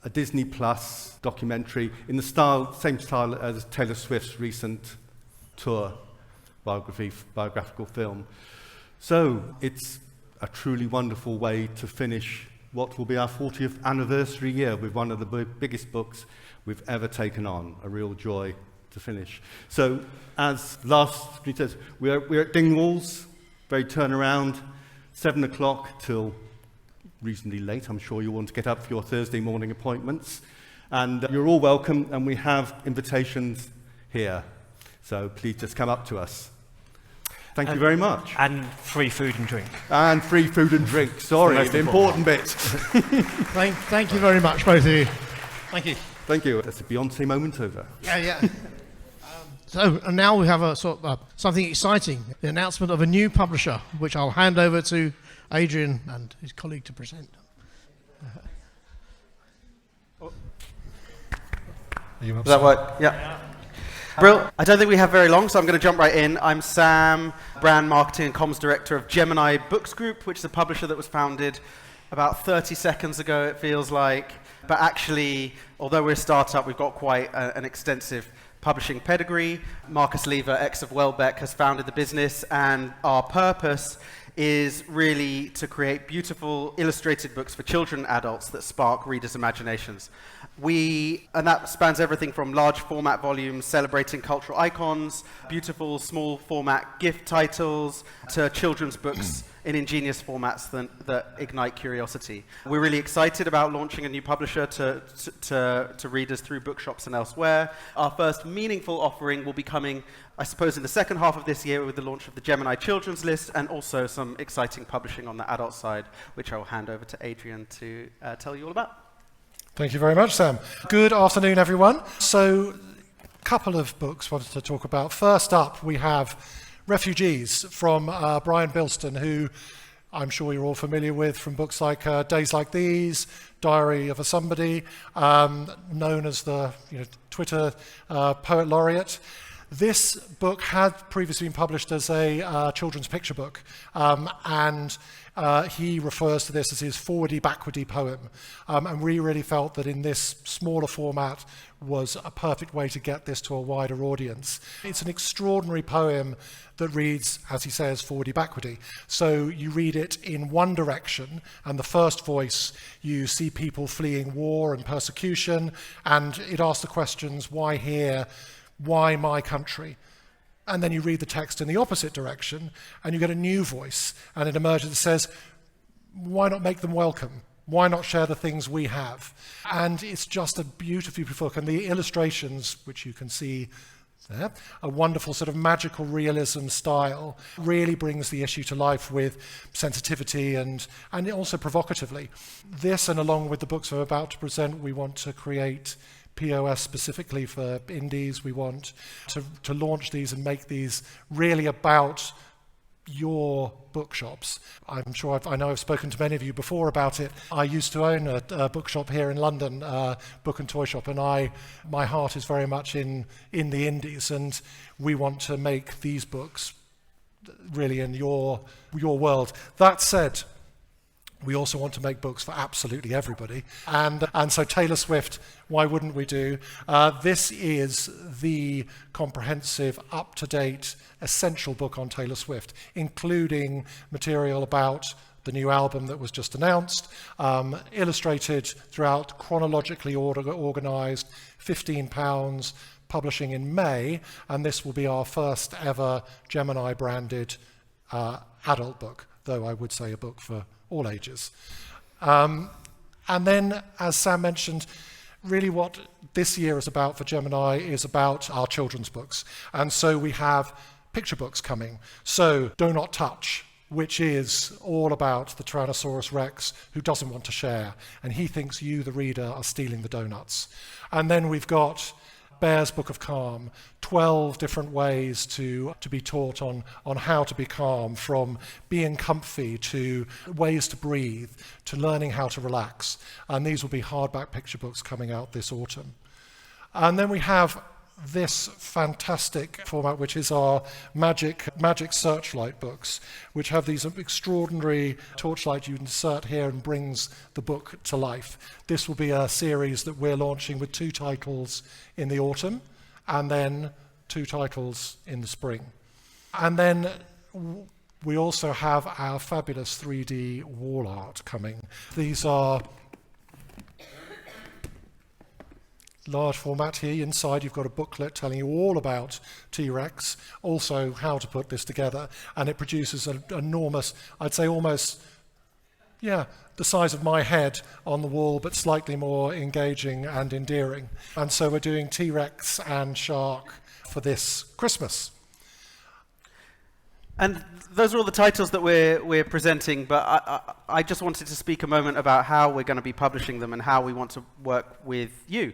Speaker 4: a Disney Plus documentary in the same style as Taylor Swift's recent tour biographical film. So it's a truly wonderful way to finish what will be our 40th anniversary year with one of the biggest books we've ever taken on. A real joy to finish. So as last screen says, we're at Dingwalls, very turnaround, 7 o'clock till reasonably late. I'm sure you want to get up for your Thursday morning appointments. And you're all welcome, and we have invitations here. So please just come up to us. Thank you very much.
Speaker 3: And free food and drink.
Speaker 4: And free food and drink. Sorry, the important bit.
Speaker 1: Thank you very much, both of you. Thank you.
Speaker 4: Thank you. That's a Beyonce moment over.
Speaker 1: Yeah. So and now we have a sort of something exciting, the announcement of a new publisher, which I'll hand over to Adrian and his colleague to present.
Speaker 5: Does that work? Yeah. Brill. I don't think we have very long, so I'm going to jump right in. I'm Sam, Brand Marketing and Comms Director of Gemini Books Group, which is a publisher that was founded about 30 seconds ago, it feels like. But actually, although we're a startup, we've got quite an extensive publishing pedigree. Marcus Lever, ex of Welbeck, has founded the business, and our purpose is really to create beautiful illustrated books for children and adults that spark readers' imaginations. And that spans everything from large format volumes celebrating cultural icons, beautiful small format gift titles, to children's books in ingenious formats that ignite curiosity. We're really excited about launching a new publisher to readers through bookshops and elsewhere. Our first meaningful offering will be coming, I suppose, in the second half of this year with the launch of the Gemini Children's List, and also some exciting publishing on the adult side, which I will hand over to Adrian to tell you all about.
Speaker 1: Thank you very much, Sam. Good afternoon, everyone. So, a couple of books I wanted to talk about. First up, we have Refugees from Brian Bilston, who I'm sure you're all familiar with from books like Days Like These, Diary of a Somebody, known as the Twitter Poet Laureate. This book had previously been published as a children's picture book, and he refers to this as his forwardy, backwardy poem. And we really felt that in this smaller format was a perfect way to get this to a wider audience. It's an extraordinary poem that reads, as he says, forwardy, backwardy. So you read it in one direction, and the first voice, you see people fleeing war and persecution, and it asks the questions, why here? Why my country? And then you read the text in the opposite direction, and you get a new voice, and it emerges and says, why not make them welcome? Why not share the things we have? And it's just a beautiful book, and the illustrations, which you can see there, a wonderful sort of magical realism style, really brings the issue to life with sensitivity and also provocatively. This, and along with the books I'm about to present, we want to create POS specifically for indies. We want to launch these and make these really about your bookshops. I'm sure I know I've spoken to many of you before about it. I used to own a bookshop here in London, book and toy shop, and my heart is very much in the indies, and we want to make these books really in your world. That said, we also want to make books for absolutely everybody. And so Taylor Swift, why wouldn't we do? This is the comprehensive, up-to-date, essential book on Taylor Swift, including material about the new album that was just announced, illustrated throughout, chronologically organized, £15, publishing in May, and this will be our first ever Gemini-branded adult book, though I would say a book for all ages. And then, as Sam mentioned, really what this year is about for Gemini is about our children's books. And so we have picture books coming. So Do Not Touch, which is all about the Tyrannosaurus Rex who doesn't want to share, and he thinks you, the reader, are stealing the donuts. And then we've got Bear's Book of Calm, 12 different ways to be taught on how to be calm, from being comfy to ways to breathe, to learning how to relax. And these will be hardback picture books coming out this autumn. And then we have this fantastic format, which is our Magic Searchlight books, which have these extraordinary torchlight you insert here and brings the book to life. This will be a series that we're launching with 2 titles in the autumn, and then 2 titles in the spring. And then we also have our fabulous 3D wall art coming. These are large format here. Inside you've got a booklet telling you all about T-Rex, also how to put this together, and it produces an enormous, I'd say almost, the size of my head on the wall, but slightly more engaging and endearing. And so we're doing T-Rex and Shark for this Christmas.
Speaker 5: And those are all the titles that we're presenting, but I just wanted to speak a moment about how we're going to be publishing them and how we want to work with you.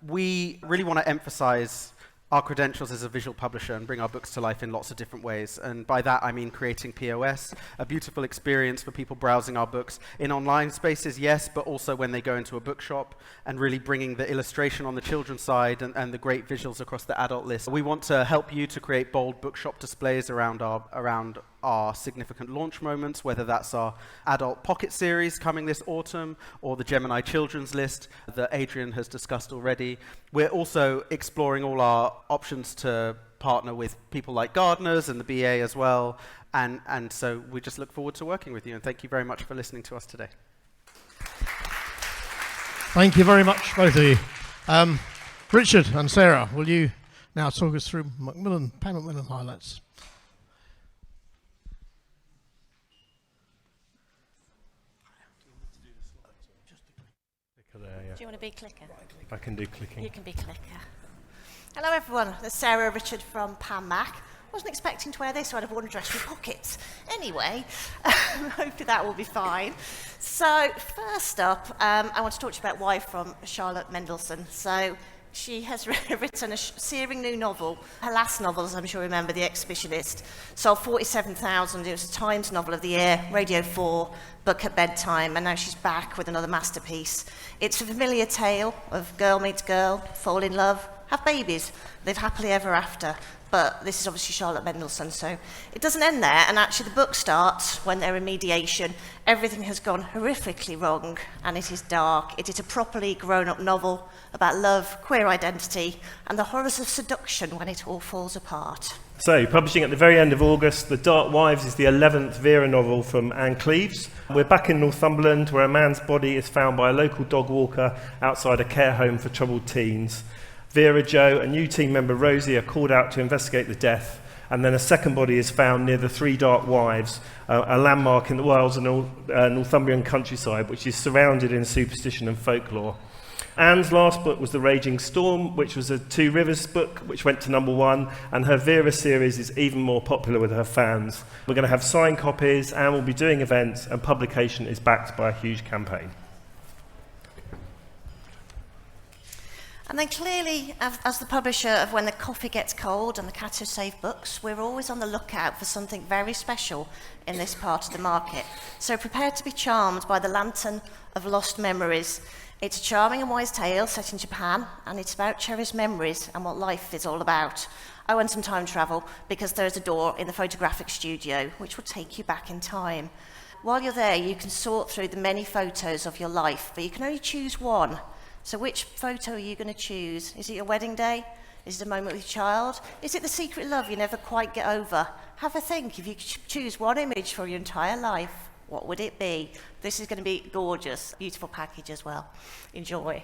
Speaker 5: We really want to emphasize our credentials as a visual publisher and bring our books to life in lots of different ways. And by that, I mean creating POS, a beautiful experience for people browsing our books in online spaces, yes, but also when they go into a bookshop, and really bringing the illustration on the children's side and the great visuals across the adult list. We want to help you to create bold bookshop displays around our significant launch moments, whether that's our adult pocket series coming this autumn or the Gemini children's list that Adrian has discussed already. We're also exploring all our options to partner with people like gardeners and the BA as well, and so we just look forward to working with you, and thank you very much for listening to us today.
Speaker 6: Thank you very much, both of you. Richard and Sarah, will you now talk us through Pan Macmillan highlights?
Speaker 7: Do you want to be clicker?
Speaker 8: I can do clicking.
Speaker 7: You can be clicker. Hello everyone, this is Sarah Richard from Pan Mac. Wasn't expecting to wear this, so I'd have worn a dress with pockets. Anyway, hopefully that will be fine. So first up, I want to talk to you about Why from Charlotte Mendelsohn. So she has written a searing new novel. Her last novel, as I'm sure you remember, The Exhibitionist, sold 47,000. It was a Times Novel of the Year, Radio 4, book at bedtime, and now she's back with another masterpiece. It's a familiar tale of girl meets girl, fall in love, have babies, live happily ever after. But this is obviously Charlotte Mendelsohn, so it doesn't end there. And actually the book starts when they're in mediation. Everything has gone horrifically wrong, and it is dark. It is a properly grown-up novel about love, queer identity, and the horrors of seduction when it all falls apart.
Speaker 8: So, publishing at the very end of August, The Dark Wives is the 11th Vera novel from Anne Cleeves. We're back in Northumberland, where a man's body is found by a local dog walker outside a care home for troubled teens. Vera, Joe, and new team member Rosie are called out to investigate the death, and then a second body is found near the Three Dark Wives, a landmark in the Wales and Northumbrian countryside, which is surrounded in superstition and folklore. Anne's last book was The Raging Storm, which was a Two Rivers book, which went to #1, and her Vera series is even more popular with her fans. We're going to have signed copies, Anne will be doing events, and publication is backed by a huge campaign.
Speaker 7: And then clearly, as the publisher of When the Coffee Gets Cold and the Cat Who Saved Books, we're always on the lookout for something very special in this part of the market. So prepare to be charmed by The Lantern of Lost Memories. It's a charming and wise tale set in Japan, and it's about cherished memories and what life is all about. I went some time travel because there's a door in the photographic studio which will take you back in time. While you're there, you can sort through the many photos of your life, but you can only choose one. So which photo are you going to choose? Is it your wedding day? Is it a moment with your child? Is it the secret love you never quite get over? Have a think. If you could choose one image for your entire life, what would it be? This is going to be gorgeous. Beautiful package as well. Enjoy.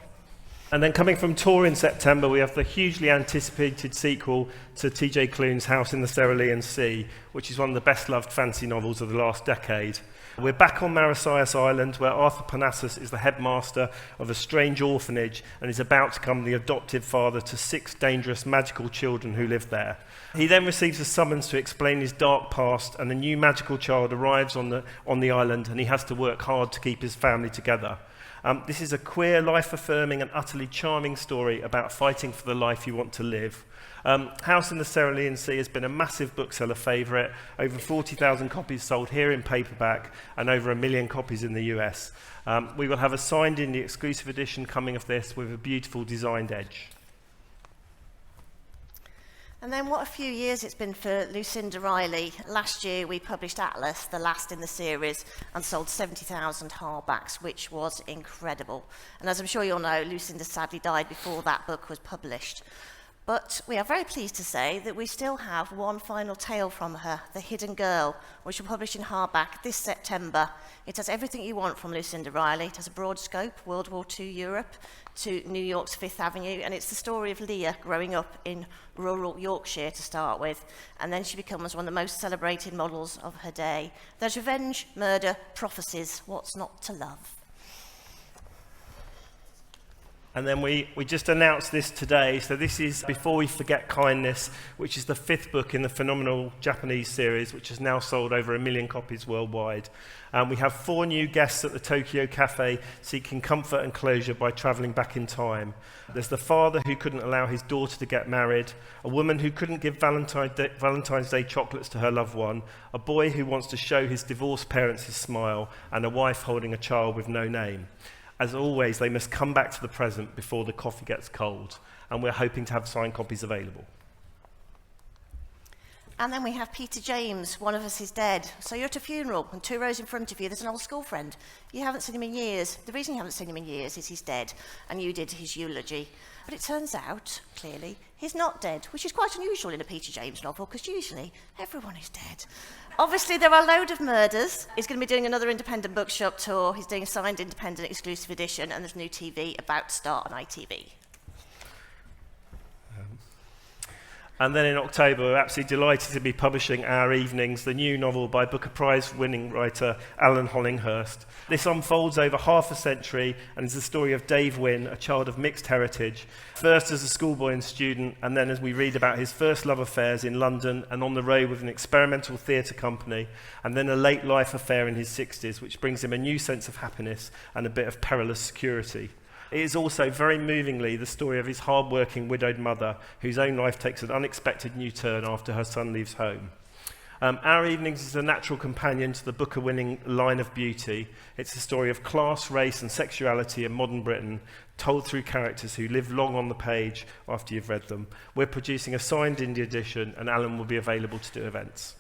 Speaker 8: And then coming from tour in September, we have the hugely anticipated sequel to T.J. Klune's House in the Cerulean Sea, which is one of the best-loved fantasy novels of the last decade. We're back on Mauritius Island, where Arthur Parnassus is the headmaster of a strange orphanage and is about to become the adoptive father to 6 dangerous magical children who live there. He then receives a summons to explain his dark past, and a new magical child arrives on the island, and he has to work hard to keep his family together. This is a queer, life-affirming and utterly charming story about fighting for the life you want to live. House in the Cerulean Sea has been a massive bookseller favourite, over 40,000 copies sold here in paperback and over 1 million copies in the US. We will have a signed indie exclusive edition coming of this with a beautiful designed edge.
Speaker 7: And then what a few years it's been for Lucinda Riley. Last year we published Atlas, the last in the series, and sold 70,000 hardbacks, which was incredible. And as I'm sure you'll know, Lucinda sadly died before that book was published. But we are very pleased to say that we still have one final tale from her, The Hidden Girl, which will publish in hardback this September. It has everything you want from Lucinda Riley. It has a broad scope, World War II Europe to New York's Fifth Avenue, and it's the story of Leah growing up in rural Yorkshire to start with, and then she becomes one of the most celebrated models of her day. There's revenge, murder, prophecies, what's not to love?
Speaker 8: And then we just announced this today. So this is Before We Forget Kindness, which is the 5th book in the phenomenal Japanese series, which has now sold over 1 million copies worldwide. We have 4 new guests at the Tokyo Cafe seeking comfort and closure by travelling back in time. There's the father who couldn't allow his daughter to get married, a woman who couldn't give Valentine's Day chocolates to her loved one, a boy who wants to show his divorced parents his smile, and a wife holding a child with no name. As always, they must come back to the present before the coffee gets cold, and we're hoping to have signed copies available.
Speaker 7: And then we have Peter James, One of Us is Dead. So you're at a funeral, and 2 rows in front of you, there's an old school friend. You haven't seen him in years. The reason you haven't seen him in years is he's dead, and you did his eulogy. But it turns out, clearly, he's not dead, which is quite unusual in a Peter James novel, because usually everyone is dead. Obviously, there are a load of murders. He's going to be doing another independent bookshop tour. He's doing a signed independent exclusive edition, and there's new TV about to start on ITV.
Speaker 8: And then in October, we're absolutely delighted to be publishing Our Evenings, the new novel by Booker Prize-winning writer Alan Hollinghurst. This unfolds over half a century and is the story of Dave Wynne, a child of mixed heritage, first as a schoolboy and student, and then as we read about his first love affairs in London and on the road with an experimental theatre company, and then a late life affair in his 60s, which brings him a new sense of happiness and a bit of perilous security. It is also, very movingly, the story of his hard-working widowed mother, whose own life takes an unexpected new turn after her son leaves home. Our Evenings is a natural companion to the Booker-winning Line of Beauty. It's a story of class, race and sexuality in modern Britain, told through characters who live long on the page after you've read them. We're producing a signed indie edition, and Alan will be available to do events.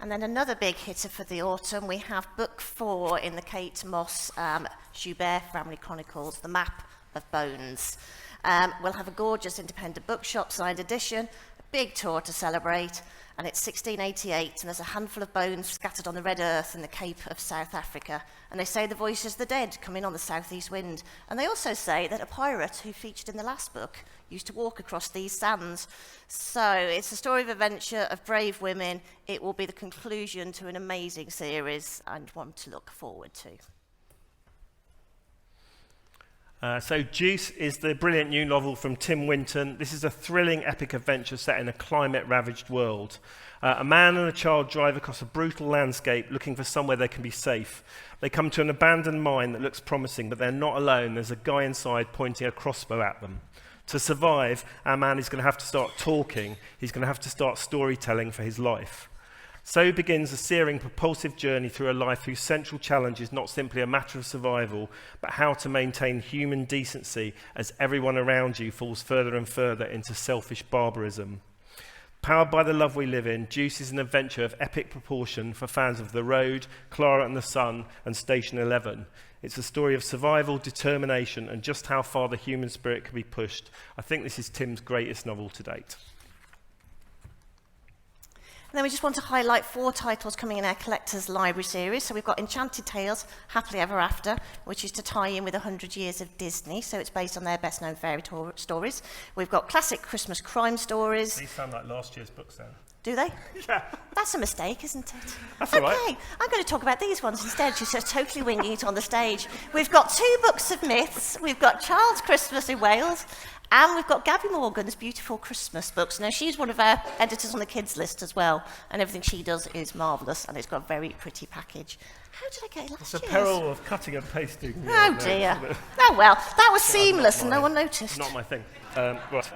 Speaker 7: And then another big hitter for the autumn, we have book 4 in the Kate Moss Joubert Family Chronicles, The Map of Bones. We'll have a gorgeous independent bookshop signed edition, a big tour to celebrate, and it's 1688, and there's a handful of bones scattered on the red earth in the Cape of South Africa. And they say the voices of the dead come in on the southeast wind. And they also say that a pirate who featured in the last book used to walk across these sands. So it's a story of adventure, of brave women. It will be the conclusion to an amazing series and one to look forward to.
Speaker 8: So Juice is the brilliant new novel from Tim Winton. This is a thrilling epic adventure set in a climate-ravaged world. A man and a child drive across a brutal landscape looking for somewhere they can be safe. They come to an abandoned mine that looks promising, but they're not alone. There's a guy inside pointing a crossbow at them. To survive, our man is going to have to start talking. He's going to have to start storytelling for his life. So begins a searing, propulsive journey through a life whose central challenge is not simply a matter of survival, but how to maintain human decency as everyone around you falls further and further into selfish barbarism. Powered by the love we live in, Juice is an adventure of epic proportion for fans of The Road, Clara and the Sun, and Station 11. It's a story of survival, determination, and just how far the human spirit can be pushed. I think this is Tim's greatest novel to date.
Speaker 7: And then we just want to highlight 4 titles coming in our Collector's Library series. So we've got Enchanted Tales, Happily Ever After, which is to tie in with 100 years of Disney. So it's based on their best-known fairy stories. We've got classic Christmas crime stories.
Speaker 8: These sound like last year's books then.
Speaker 7: Do they?
Speaker 8: Yeah.
Speaker 7: That's a mistake, isn't it?
Speaker 8: That's all right.
Speaker 7: Okay, I'm going to talk about these ones instead. She's just totally winging it on the stage. We've got 2 books of myths. We've got Child's Christmas in Wales. And we've got Gabby Morgan's beautiful Christmas books. Now, she's one of our editors on the kids list as well, and everything she does is marvellous, and it's got a very pretty package. How did I get it last
Speaker 8: It's
Speaker 7: year?
Speaker 8: a peril of cutting and pasting.
Speaker 7: Oh, dear. Oh, well, that was seamless, and no one noticed.
Speaker 8: Not my thing.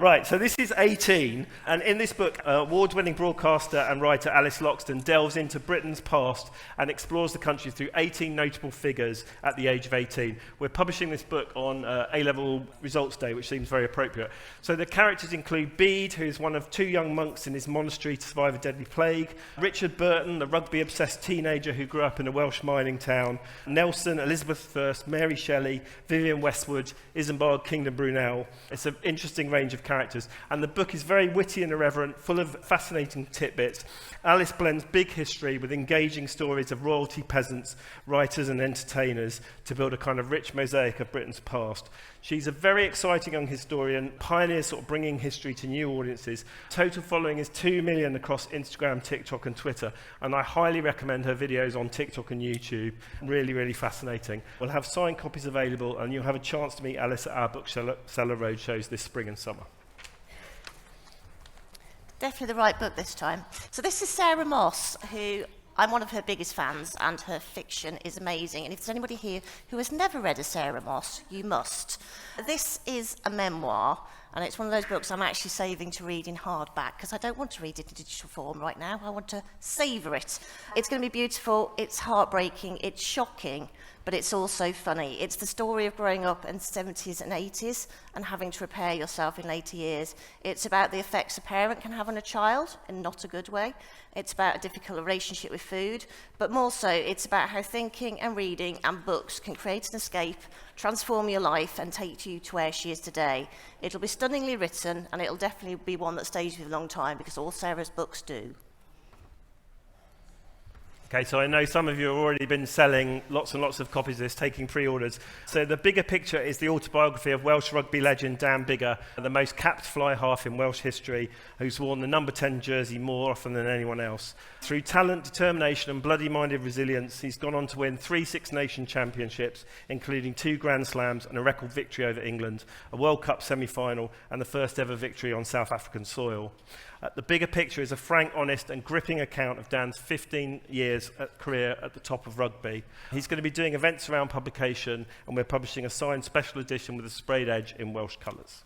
Speaker 8: Right, so this is 18, and in this book, award-winning broadcaster and writer Alice Loxton delves into Britain's past and explores the country through 18 notable figures at the age of 18. We're publishing this book on A-level results day, which seems very appropriate. So the characters include Bede, who is one of 2 young monks in his monastery to survive a deadly plague, Richard Burton, the rugby-obsessed teenager who grew up in a Welsh mining town, Nelson, Elizabeth I, Mary Shelley, Vivienne Westwood, Isambard Kingdom Brunel. It's an interesting interesting range of characters. And the book is very witty and irreverent, full of fascinating tidbits. Alice blends big history with engaging stories of royalty, peasants, writers and entertainers to build a kind of rich mosaic of Britain's past. She's a very exciting young historian, pioneers sort of bringing history to new audiences. Total following is 2 million across Instagram, TikTok and Twitter, and I highly recommend her videos on TikTok and YouTube. Really, really fascinating. We'll have signed copies available and you'll have a chance to meet Alice at our bookseller roadshows this spring and summer.
Speaker 7: Definitely the right book this time. So this is Sarah Moss, who I'm one of her biggest fans, and her fiction is amazing. And if there's anybody here who has never read a Sarah Moss, you must. This is a memoir, and it's one of those books I'm actually saving to read in hardback, because I don't want to read it in digital form right now. I want to savour it. It's going to be beautiful, it's heartbreaking, it's shocking, but it's also funny. It's the story of growing up in the 70s and 80s and having to repair yourself in later years. It's about the effects a parent can have on a child in not a good way. It's about a difficult relationship with food, but more so, it's about how thinking and reading and books can create an escape, transform your life and take you to where she is today. It'll be stunningly written, and it'll definitely be one that stays with you a long time, because all Sarah's books do.
Speaker 8: Okay, so I know some of you have already been selling lots and lots of copies of this, taking pre-orders. So the bigger picture is the autobiography of Welsh rugby legend Dan Biggar, the most capped fly half in Welsh history, who's worn the number 10 jersey more often than anyone else. Through talent, determination and bloody-minded resilience, he's gone on to win 3 Six Nation championships, including 2 Grand Slams and a record victory over England, a World Cup semi-final and the first ever victory on South African soil. The bigger picture is a frank, honest and gripping account of Dan's 15 years career at the top of rugby. He's going to be doing events around publication, and we're publishing a signed special edition with a sprayed edge in Welsh colours.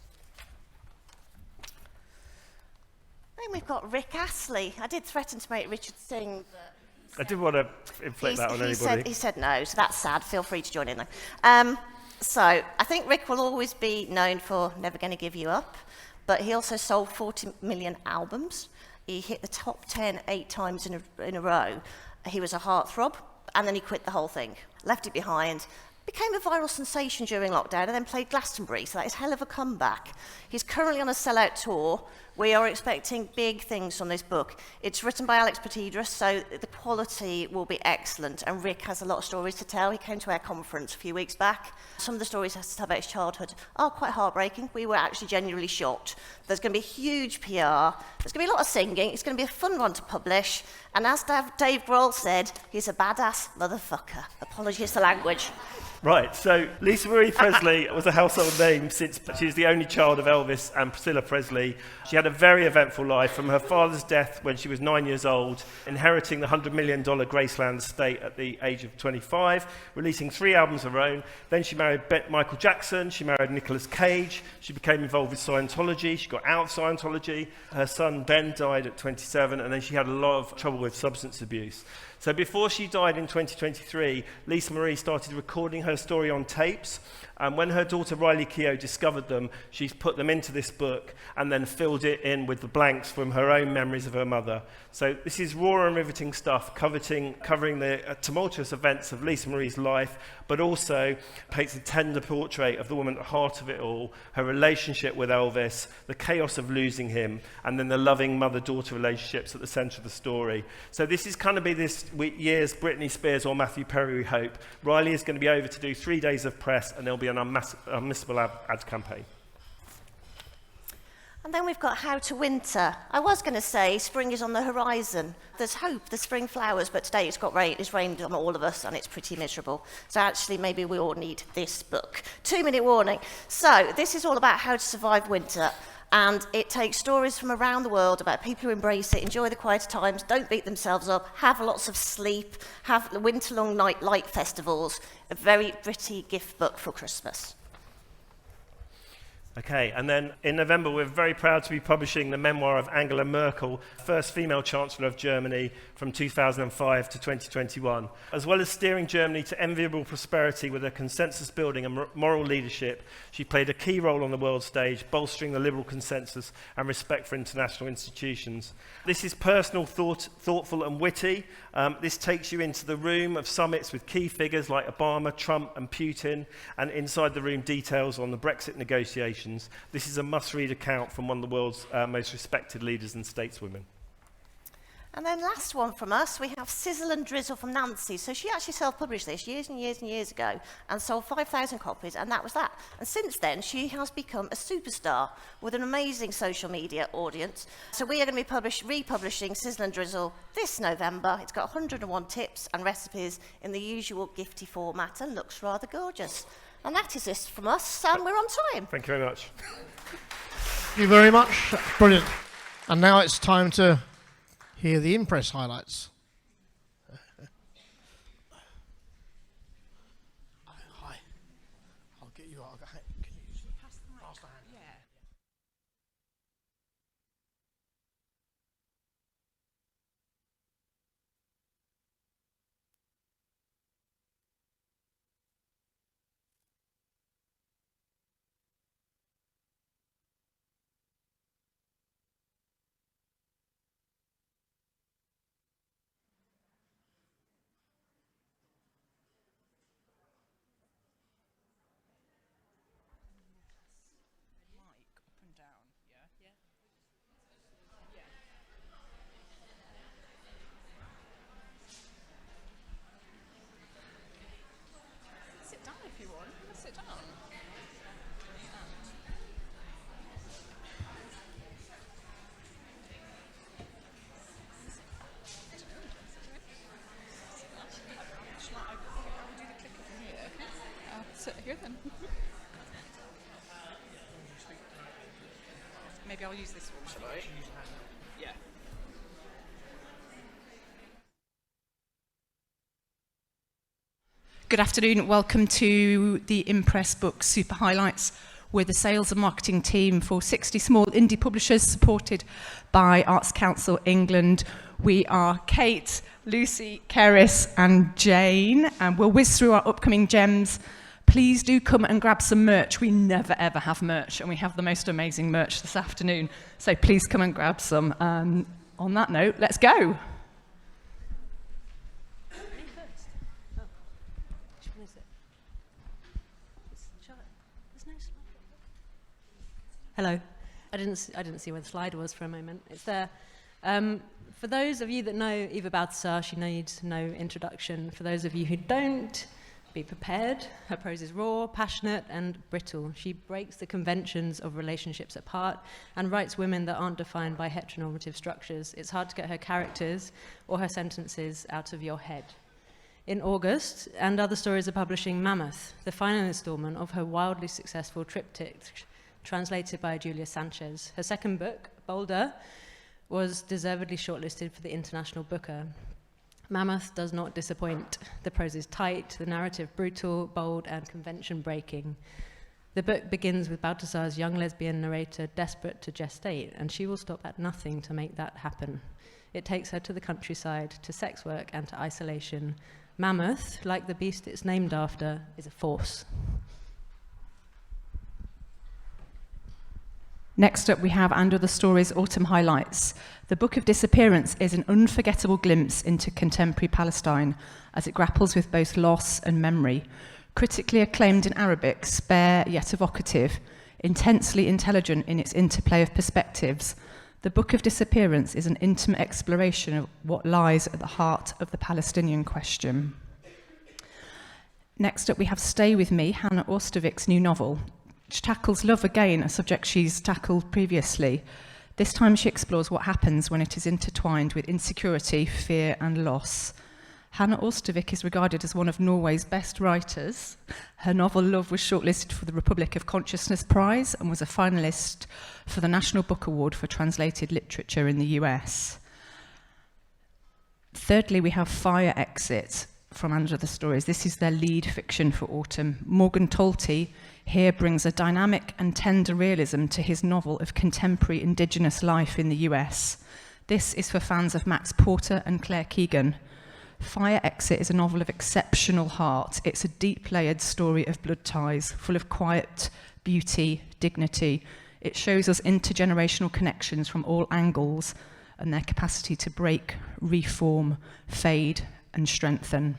Speaker 7: Then we've got Rick Astley. I did threaten to make Richard sing, but
Speaker 8: I didn't want to inflict that on anybody.
Speaker 7: He said no, so that's sad. Feel free to join in though. So I think Rick will always be known for Never Gonna Give You Up, but he also sold 40 million albums. He hit the top 10 8 times in a row. He was a heartthrob, and then he quit the whole thing, left it behind, became a viral sensation during lockdown, and then played Glastonbury, so that is hell of a comeback. He's currently on a sellout tour. We are expecting big things from this book. It's written by Alex Petidras, so the quality will be excellent, and Rick has a lot of stories to tell. He came to our conference a few weeks back. Some of the stories he has to tell about his childhood are quite heartbreaking. We were actually genuinely shocked. There's going to be huge PR. There's going to be a lot of singing. It's going to be a fun one to publish. And as Dave Grohl said, he's a badass motherfucker. Apologies for language.
Speaker 8: Right, so Lisa Marie Presley was a household name since she was the only child of Elvis and Priscilla Presley. She had a very eventful life, from her father's death when she was 9 years old, inheriting the $100 million Graceland estate at the age of 25, releasing 3 albums of her own. Then she married Michael Jackson, she married Nicolas Cage, she became involved with Scientology, she got out of Scientology. Her son Ben died at 27, and then she had a lot of trouble with substance abuse. So before she died in 2023, Lisa Marie started recording her story on tapes. And when her daughter Riley Keough discovered them, she's put them into this book and then filled it in with the blanks from her own memories of her mother. So this is raw and riveting stuff, covering the tumultuous events of Lisa Marie's life, but also paints a tender portrait of the woman at the heart of it all, her relationship with Elvis, the chaos of losing him, and then the loving mother-daughter relationships at the centre of the story. So this is going to be this year's Britney Spears or Matthew Perry, we hope. Riley is going to be over to do 3 days of press, and there'll be an unmissable ad campaign.
Speaker 7: And then we've got How to Winter. I was going to say spring is on the horizon. There's hope, the spring flowers, but today it's rained on all of us and it's pretty miserable. So actually maybe we all need this book. 2-minute warning. So this is all about how to survive winter. And it takes stories from around the world about people who embrace it, enjoy the quieter times, don't beat themselves up, have lots of sleep, have winter-long night light festivals. A very pretty gift book for Christmas.
Speaker 8: Okay, and then in November, we're very proud to be publishing the memoir of Angela Merkel, first female Chancellor of Germany from 2005 to 2021. As well as steering Germany to enviable prosperity with her consensus building and moral leadership, she played a key role on the world stage, bolstering the liberal consensus and respect for international institutions. This is personal, thoughtful and witty. This takes you into the room of summits with key figures like Obama, Trump and Putin, and inside the room details on the Brexit negotiations. Nations. This is a must-read account from one of the world's most respected leaders and stateswomen.
Speaker 7: And then last one from us, we have Sizzle and Drizzle from Nancy. So she actually self-published this years and years and years ago and sold 5,000 copies, and that was that. And since then, she has become a superstar with an amazing social media audience. So we are going to be republishing Sizzle and Drizzle this November. It's got 101 tips and recipes in the usual gifty format and looks rather gorgeous. And that is this from us. Sam, we're on time.
Speaker 8: Thank you very much.
Speaker 6: Thank you very much. Brilliant. And now it's time to hear the Impress highlights. Hi. I'll get you out. Can you pass the hand? Yeah.
Speaker 9: Sit down if you want. Sit down. Sit here then. Maybe I'll use this one, shall I? Yeah. Good afternoon. Welcome to the Impress Books Super Highlights. We're the sales and marketing team for 60 small indie publishers supported by Arts Council England. We are Kate, Lucy, Keris and Jane, and we'll whiz through our upcoming gems. Please do come and grab some merch. We never ever have merch, and we have the most amazing merch this afternoon. So please come and grab some. On that note, let's go.
Speaker 10: Hello. I didn't see where the slide was for a moment. It's there. For those of you that know Eva Baltasar, she needs no introduction. For those of you who don't, be prepared. Her prose is raw, passionate, and brittle. She breaks the conventions of relationships apart and writes women that aren't defined by heteronormative structures. It's hard to get her characters or her sentences out of your head. In August, And Other Stories are publishing Mammoth, the final installment of her wildly successful triptych, translated by Julia Sanchez. Her second book, Bolder, was deservedly shortlisted for the International Booker. Mammoth does not disappoint. The prose is tight, the narrative brutal, bold, and convention-breaking. The book begins with Baltasar's young lesbian narrator desperate to gestate, and she will stop at nothing to make that happen. It takes her to the countryside, to sex work, and to isolation. Mammoth, like the beast it's named after, is a force. Next up, we have And Other Stories Autumn Highlights. The Book of Disappearance is an unforgettable glimpse into contemporary Palestine as it grapples with both loss and memory. Critically acclaimed in Arabic, spare yet evocative, intensely intelligent in its interplay of perspectives, The Book of Disappearance is an intimate exploration of what lies at the heart of the Palestinian question. Next up, we have Stay With Me, Hannah Orstovik's new novel, which tackles love again, a subject she's tackled previously. This time she explores what happens when it is intertwined with insecurity, fear, and loss. Hannah Orstovik is regarded as one of Norway's best writers. Her novel Love was shortlisted for the Republic of Consciousness Prize and was a finalist for the National Book Award for Translated Literature in the US. Thirdly, we have Fire Exit from And Other Stories. This is their lead fiction for autumn. Morgan Talty here brings a dynamic and tender realism to his novel of contemporary Indigenous life in the US. This is for fans of Max Porter and Claire Keegan. Fire Exit is a novel of exceptional heart. It's a deep layered story of blood ties, full of quiet, beauty, dignity. It shows us intergenerational connections from all angles and their capacity to break, reform, fade, and strengthen.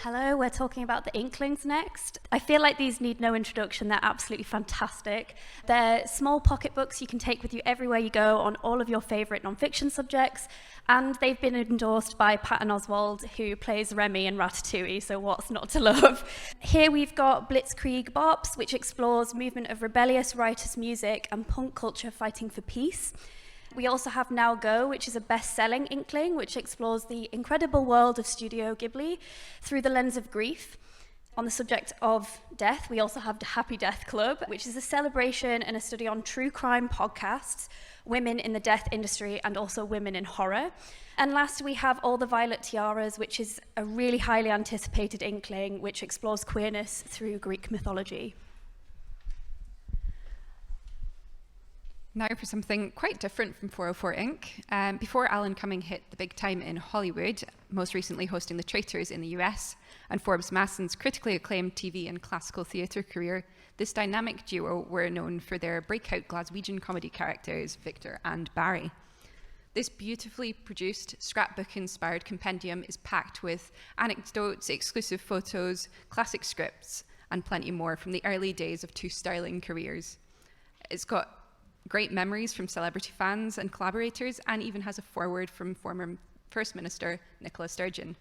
Speaker 11: Hello, we're talking about the Inklings next. I feel like these need no introduction. They're absolutely fantastic. They're small pocketbooks you can take with you everywhere you go on all of your favourite non-fiction subjects, and they've been endorsed by Patton Oswalt, who plays Remy in Ratatouille, so what's not to love? Here we've got Blitzkrieg Bops, which explores movement of rebellious writers' music and punk culture fighting for peace. We also have Now Go, which is a best-selling Inkling, which explores the incredible world of Studio Ghibli through the lens of grief. On the subject of death, we also have the Happy Death Club, which is a celebration and a study on true crime podcasts, women in the death industry, and also women in horror. And last, we have All the Violet Tiaras, which is a really highly anticipated Inkling, which explores queerness through Greek mythology.
Speaker 12: Now for something quite different from 404 Inc. Before Alan Cumming hit the big time in Hollywood, most recently hosting The Traitors in the US, and Forbes Masson's critically acclaimed TV and classical theatre career, this dynamic duo were known for their breakout Glaswegian comedy characters, Victor and Barry. This beautifully produced, scrapbook-inspired compendium is packed with anecdotes, exclusive photos, classic scripts, and plenty more from the early days of two sterling careers. It's got great memories from celebrity fans and collaborators, and even has a foreword from former First Minister Nicola Sturgeon.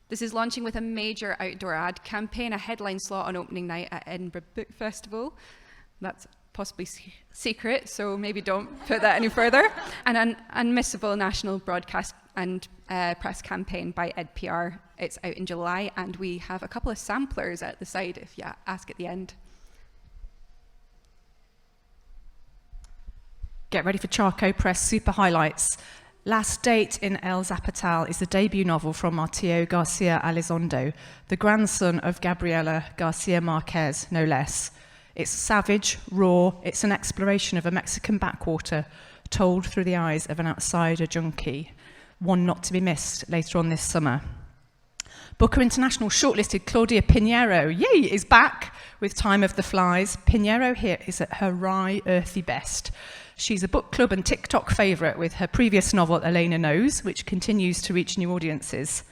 Speaker 12: This is launching with a major outdoor ad campaign, a headline slot on opening night at Edinburgh Book Festival. That's possibly secret, so maybe don't put that any further. And an unmissable national broadcast and press campaign by EdPR. It's out in July, and we have a couple of samplers at the side if you ask at the end.
Speaker 9: Get ready for Charco Press Super Highlights. Last Date in El Zapatal is the debut novel from Martillo Garcia Elizondo, the grandson of Gabriela Garcia Marquez, no less. It's savage, raw, it's an exploration of a Mexican backwater told through the eyes of an outsider junkie, one not to be missed later on this summer. Booker International shortlisted Claudia Pinheiro, yay, is back with Time of the Flies. Pinheiro here is at her wry, earthy best. She's a book club and TikTok favourite with her previous novel, Elena Knows, which continues to reach new audiences.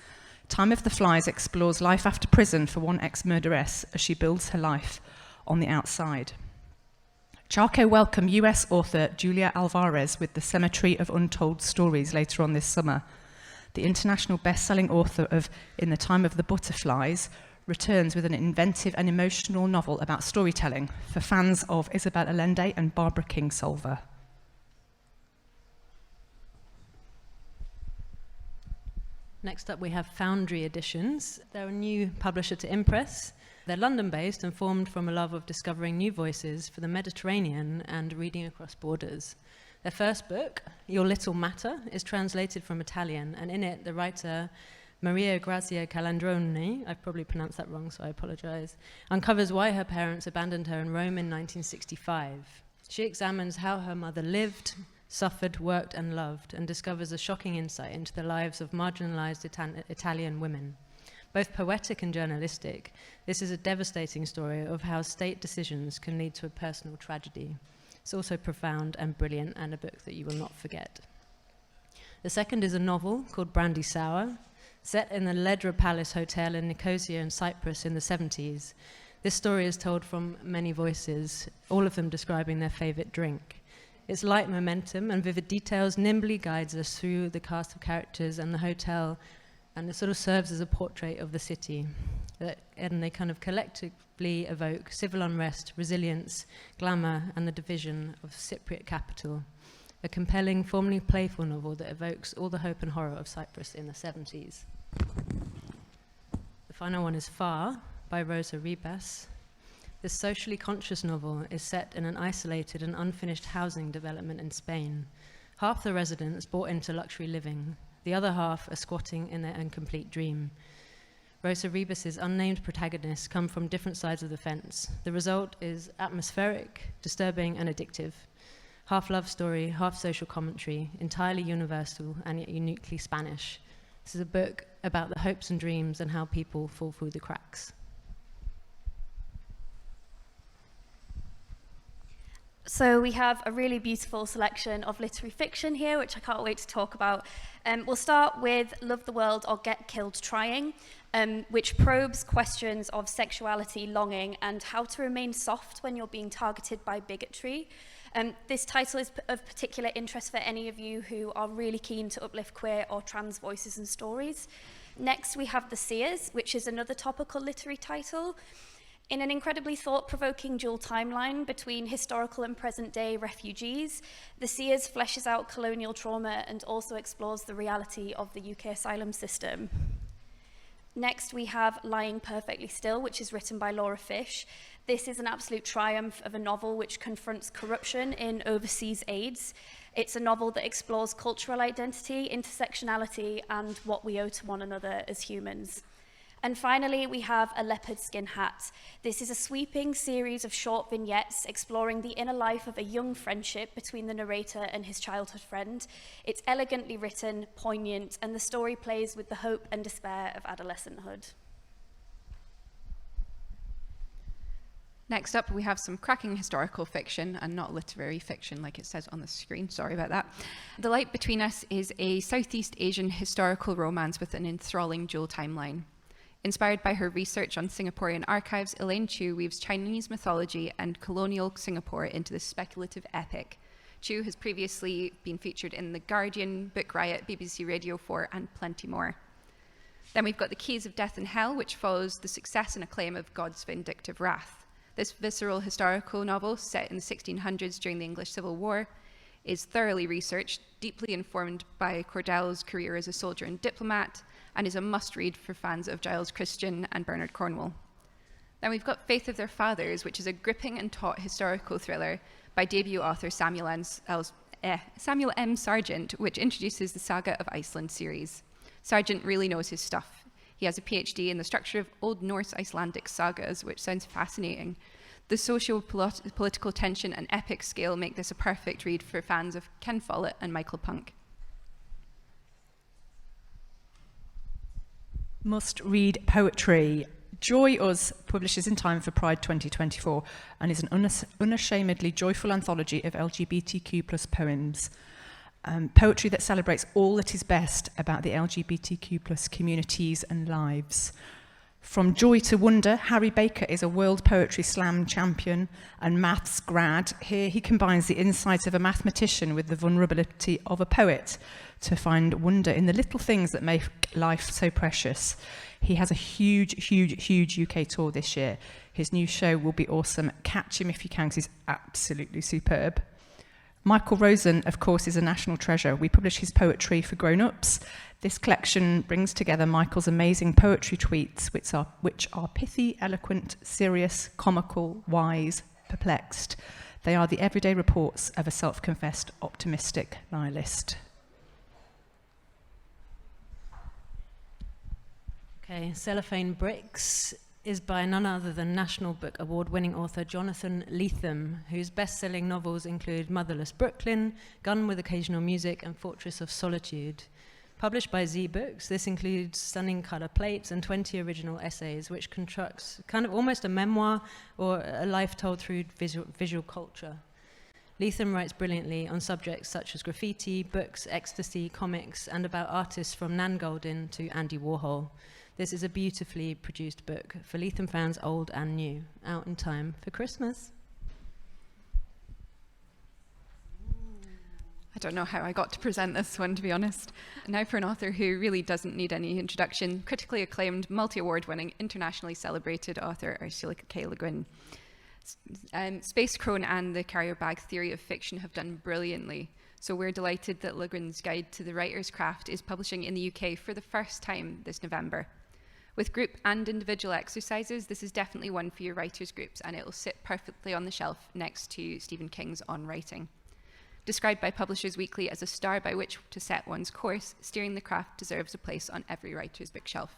Speaker 9: Time of the Flies explores life after prison for one ex-murderess as she builds her life on the outside. Charco welcome US author Julia Alvarez with The Cemetery of Untold Stories later on this summer. The international best-selling author of In the Time of the Butterflies returns with an inventive and emotional novel about storytelling for fans of Isabel Allende and Barbara Kingsolver.
Speaker 10: Next up, we have Foundry Editions. They're a new publisher to Impress. They're London-based and formed from a love of discovering new voices for the Mediterranean and reading across borders. Their first book, Your Little Matter, is translated from Italian, and in it, the writer Maria Grazia Calandroni, I've probably pronounced that wrong, so I apologize, uncovers why her parents abandoned her in Rome in 1965. She examines how her mother lived, suffered, worked, and loved, and discovers a shocking insight into the lives of marginalized Italian women. Both poetic and journalistic, this is a devastating story of how state decisions can lead to a personal tragedy. It's also profound and brilliant, and a book that you will not forget. The second is a novel called Brandy Sour, set in the Ledra Palace Hotel in Nicosia in Cyprus in the 70s. This story is told from many voices, all of them describing their favorite drink. Its light momentum and vivid details nimbly guides us through the cast of characters and the hotel, and it sort of serves as a portrait of the city. And they kind of collectively evoke civil unrest, resilience, glamour, and the division of Cypriot capital. A compelling, formally playful novel that evokes all the hope and horror of Cyprus in the 70s. The final one is Far, by Rosa Ribas. This socially conscious novel is set in an isolated and unfinished housing development in Spain. Half the residents bought into luxury living, the other half are squatting in their incomplete dream. Rosa Ribas's unnamed protagonists come from different sides of the fence. The result is atmospheric, disturbing, and addictive. Half love story, half social commentary, entirely universal and yet uniquely Spanish. This is a book about the hopes and dreams and how people fall through the cracks.
Speaker 11: So we have a really beautiful selection of literary fiction here, which I can't wait to talk about. We'll start with Love the World or Get Killed Trying. which probes questions of sexuality, longing, and how to remain soft when you're being targeted by bigotry. This title is of particular interest for any of you who are really keen to uplift queer or trans voices and stories. Next, we have The Seers, which is another topical literary title. In an incredibly thought-provoking dual timeline between historical and present-day refugees, The Seers fleshes out colonial trauma and also explores the reality of the UK asylum system. Next, we have Lying Perfectly Still, which is written by Laura Fish. This is an absolute triumph of a novel which confronts corruption in overseas aids. It's a novel that explores cultural identity, intersectionality, and what we owe to one another as humans. And finally, we have A Leopard Skin Hat. This is a sweeping series of short vignettes exploring the inner life of a young friendship between the narrator and his childhood friend. It's elegantly written, poignant, and the story plays with the hope and despair of adolescenthood.
Speaker 12: Next up, we have some cracking historical fiction and not literary fiction like it says on the screen. Sorry about that. The Light Between Us is a Southeast Asian historical romance with an enthralling dual timeline. Inspired by her research on Singaporean archives, Elaine Chu weaves Chinese mythology and colonial Singapore into this speculative epic. Chu has previously been featured in The Guardian, Book Riot, BBC Radio 4, and plenty more. Then we've got The Keys of Death and Hell, which follows the success and acclaim of God's Vindictive Wrath. This visceral historical novel, set in the 1600s during the English Civil War, is thoroughly researched, deeply informed by Cordell's career as a soldier and diplomat, and is a must-read for fans of Giles Christian and Bernard Cornwell. Then we've got Faith of Their Fathers, which is a gripping and taut historical thriller by debut author Samuel M. Sargent, which introduces the Saga of Iceland series. Sargent really knows his stuff. He has a PhD in the structure of Old Norse Icelandic sagas, which sounds fascinating. The socio-political tension and epic scale make this a perfect read for fans of Ken Follett and Michael Punk.
Speaker 9: Must-read poetry. Joy Us publishes in time for Pride 2024 and is an unashamedly joyful anthology of LGBTQ+ poems. Poetry that celebrates all that is best about the LGBTQ+ communities and lives. From joy to wonder, Harry Baker is a World Poetry Slam champion and maths grad. Here he combines the insight of a mathematician with the vulnerability of a poet to find wonder in the little things that make life so precious. He has a huge UK tour this year. His new show will be awesome. Catch him if you can, because he's absolutely superb. Michael Rosen, of course, is a national treasure. We publish his poetry for grown-ups. This collection brings together Michael's amazing poetry tweets, which are pithy, eloquent, serious, comical, wise, perplexed. They are the everyday reports of a self-confessed optimistic nihilist.
Speaker 10: Okay, Cellophane Bricks is by none other than National Book Award-winning author Jonathan Lethem, whose best-selling novels include Motherless Brooklyn, Gun with Occasional Music, and Fortress of Solitude. Published by Z Books, this includes stunning colour plates and 20 original essays, which constructs kind of almost a memoir or a life told through visual culture. Lethem writes brilliantly on subjects such as graffiti, books, ecstasy, comics, and about artists from Nan Goldin to Andy Warhol. This is a beautifully produced book for Lethem fans old and new, out in time for Christmas.
Speaker 12: I don't know how I got to present this one, to be honest. Now for an author who really doesn't need any introduction, critically acclaimed, multi-award-winning, internationally celebrated author Ursula K. Le Guin. Space Crone and the Carrier Bag Theory of Fiction have done brilliantly, so we're delighted that Le Guin's Guide to the Writer's Craft is publishing in the UK for the first time this November. With group and individual exercises, this is definitely one for your writers' groups, and it will sit perfectly on the shelf next to Stephen King's On Writing. Described by Publishers Weekly as a star by which to set one's course, Steering the Craft deserves a place on every writer's bookshelf.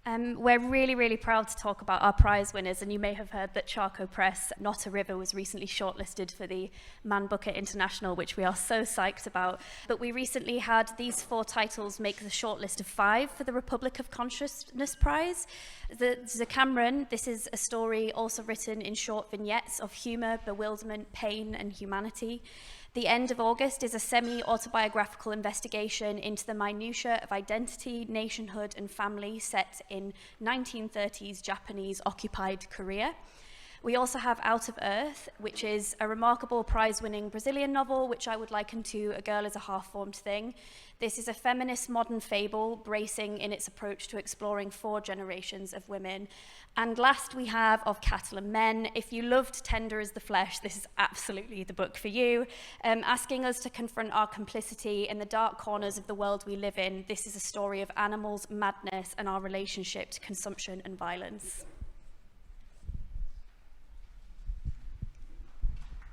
Speaker 11: We're really proud to talk about our prize winners, and you may have heard that Charco Press, Not a River, was recently shortlisted for the Man Booker International, which we are so psyched about. But we recently had these 4 titles make the shortlist of 5 for the Republic of Consciousness Prize. The Cameron, this is a story also written in short vignettes of humour, bewilderment, pain and humanity. The End of August is a semi-autobiographical investigation into the minutiae of identity, nationhood, and family set in 1930s Japanese occupied Korea. We also have Out of Earth, which is a remarkable prize-winning Brazilian novel, which I would liken to A Girl is a Half-Formed Thing. This is a feminist modern fable, bracing in its approach to exploring 4 generations of women. And last we have Of Cattle and Men. If you loved Tender as the Flesh, this is absolutely the book for you. Asking us to confront our complicity in the dark corners of the world we live in, this is a story of animals, madness, and our relationship to consumption and violence.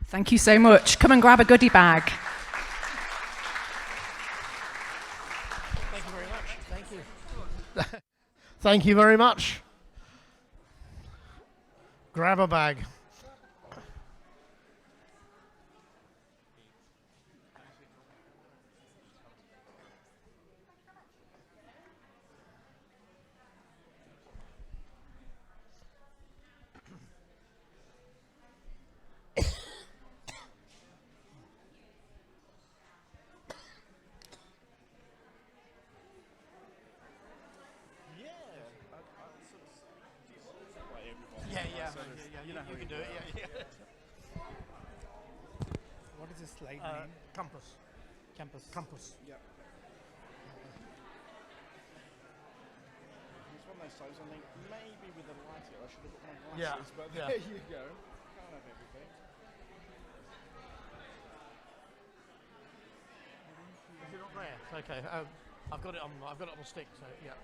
Speaker 9: Thank you so much. Come and grab a goodie bag.
Speaker 6: Thank you very much. Thank you. Thank you very much. Grab a bag. You can do it, yeah.
Speaker 13: What is this slide name?
Speaker 6: Compass.
Speaker 13: Campus.
Speaker 6: Compass.
Speaker 13: Yeah. It's one of those slides I think maybe with the light here I should have got my glasses, but there you go. Can't have everything.
Speaker 6: Is it not there? Okay. I've got it on the stick, so yeah.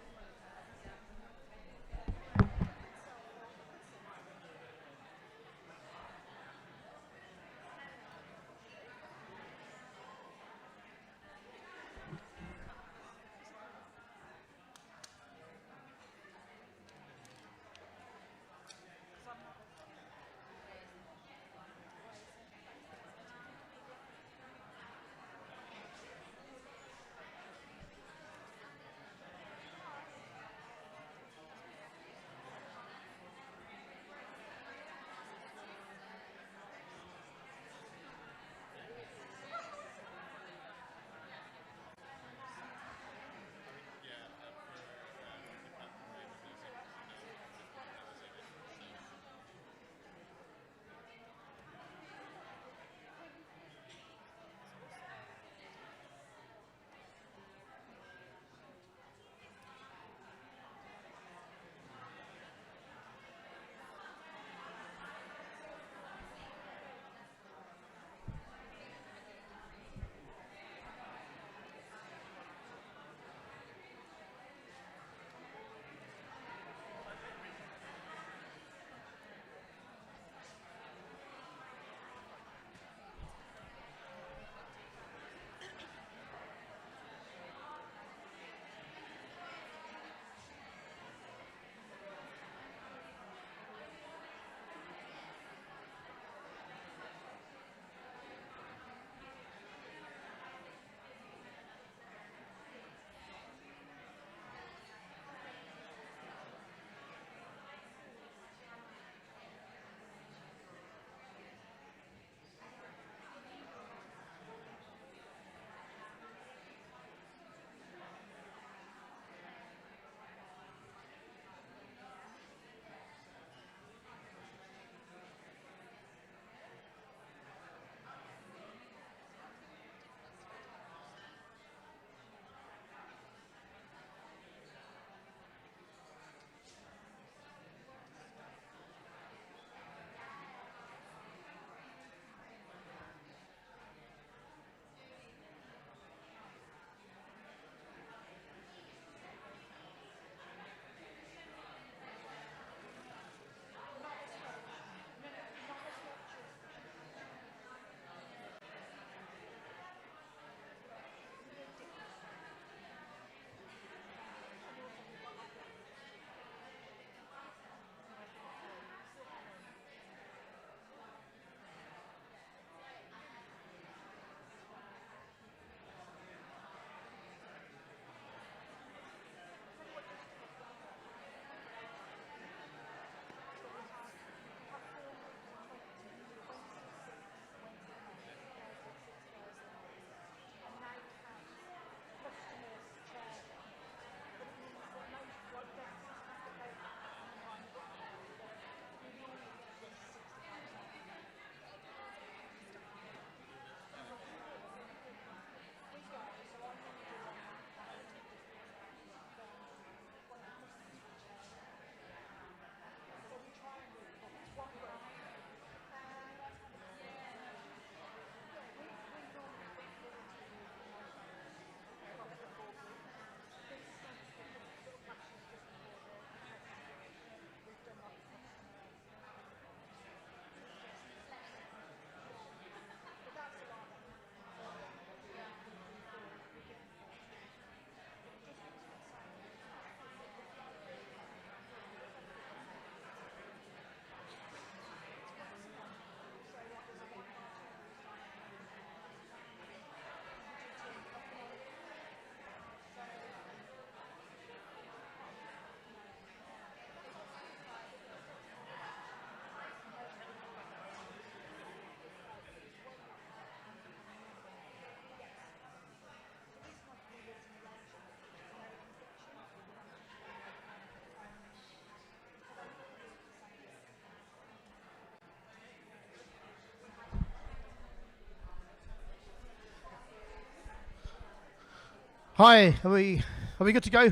Speaker 6: Hi, are we good to go?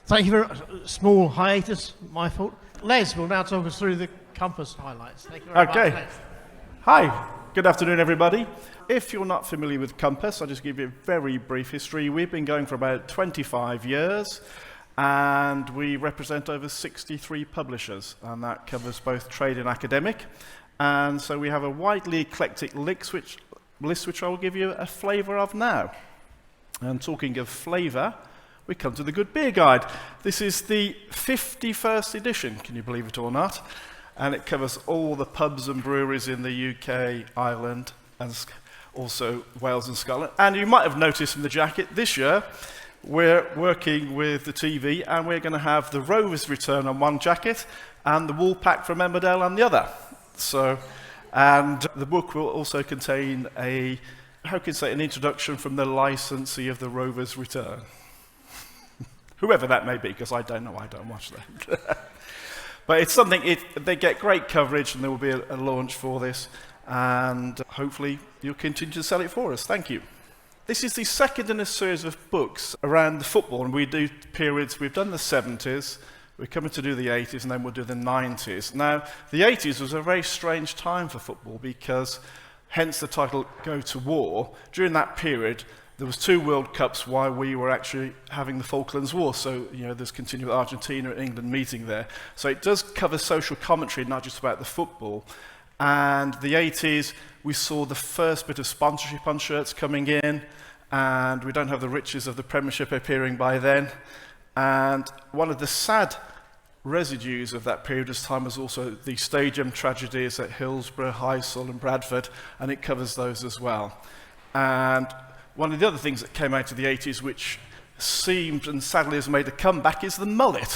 Speaker 6: Thank you very much. Small hiatus, my fault. Les will now talk us through the Compass highlights. Thank you very much, Les.
Speaker 13: Hi, good afternoon, everybody. If you're not familiar with Compass, I'll just give you a very brief history. We've been going for about 25 years, and we represent over 63 publishers, and that covers both trade and academic. And so we have a widely eclectic list which I will give you a flavour of now. And talking of flavour, we come to the Good Beer Guide. This is the 51st edition, can you believe it or not? And it covers all the pubs and breweries in the UK, Ireland, and also Wales and Scotland. And you might have noticed from the jacket, this year, we're working with the TV, and we're going to have the Rovers return on one jacket, and the Woolpack from Emmerdale on the other. So, and the book will also contain an introduction from the licensee of the Rovers return. Whoever that may be, because I don't know, I don't watch that. But it's something, they get great coverage, and there will be a launch for this, and hopefully you'll continue to sell it for us. Thank you. This is the second in a series of books around the football, and we do periods, we've done the 70s, we're coming to do the 80s, and then we'll do the 90s. Now, the 80s was a very strange time for football, because, hence the title Go to War, during that period, there was 2 World Cups while we were actually having the Falklands War. So, there's continued Argentina and England meeting there. So it does cover social commentary, not just about the football. And the 80s, we saw the first bit of sponsorship on shirts coming in, and we don't have the riches of the Premiership appearing by then. And one of the sad residues of that period of time was also the stadium tragedies at Hillsborough, Heysel and Bradford, and it covers those as well. And one of the other things that came out of the 80s, which seemed and sadly has made a comeback, is the mullet,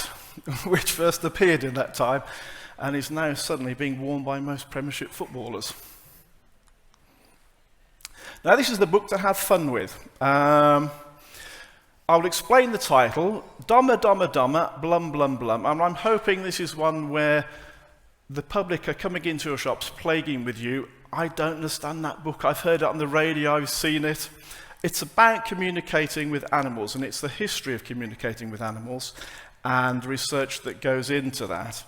Speaker 13: which first appeared in that time and is now suddenly being worn by most Premiership footballers. Now, this is the book to have fun with. I'll explain the title, Dummer, Dummer, Dummer, Blum, Blum, Blum, and I'm hoping this is one where the public are coming into your shops, plaguing with you. I don't understand that book. I've heard it on the radio, I've seen it. It's about communicating with animals, and it's the history of communicating with animals and research that goes into that.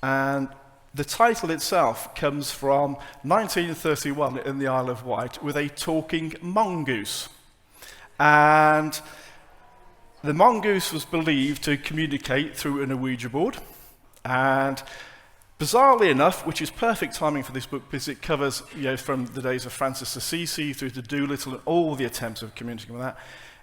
Speaker 13: And the title itself comes from 1931 in the Isle of Wight with a talking mongoose. And the mongoose was believed to communicate through an Ouija board. And bizarrely enough, which is perfect timing for this book because it covers, from the days of Francis Assisi through to Doolittle and all the attempts of communicating with that,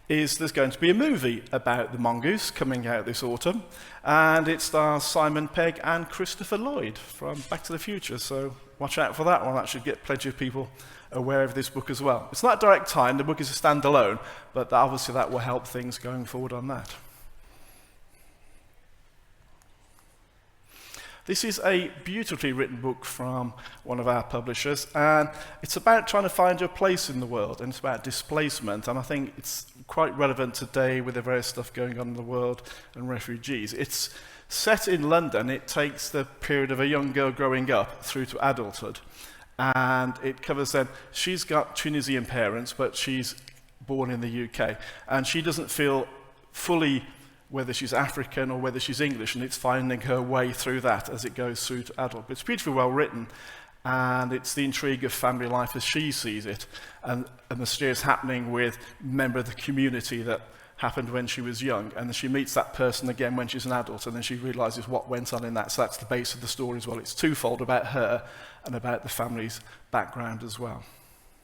Speaker 13: is there's going to be a movie about the mongoose coming out this autumn, and it stars Simon Pegg and Christopher Lloyd from Back to the Future, so watch out for that one. That should get plenty of people aware of this book as well. It's not direct time, the book is a standalone, but obviously that will help things going forward on that. This is a beautifully written book from one of our publishers, and it's about trying to find your place in the world, and it's about displacement, and I think it's quite relevant today with the various stuff going on in the world and refugees. It's set in London. It takes the period of a young girl growing up through to adulthood, and it covers then, she's got Tunisian parents, but she's born in the UK, and she doesn't feel fully whether she's African or whether she's English, and it's finding her way through that as it goes through to adult. But it's beautifully well written, and it's the intrigue of family life as she sees it, and a mysterious happening with a member of the community that happened when she was young, and then she meets that person again when she's an adult, and then she realises what went on in that. So that's the base of the story as well. It's twofold about her and about the family's background as well.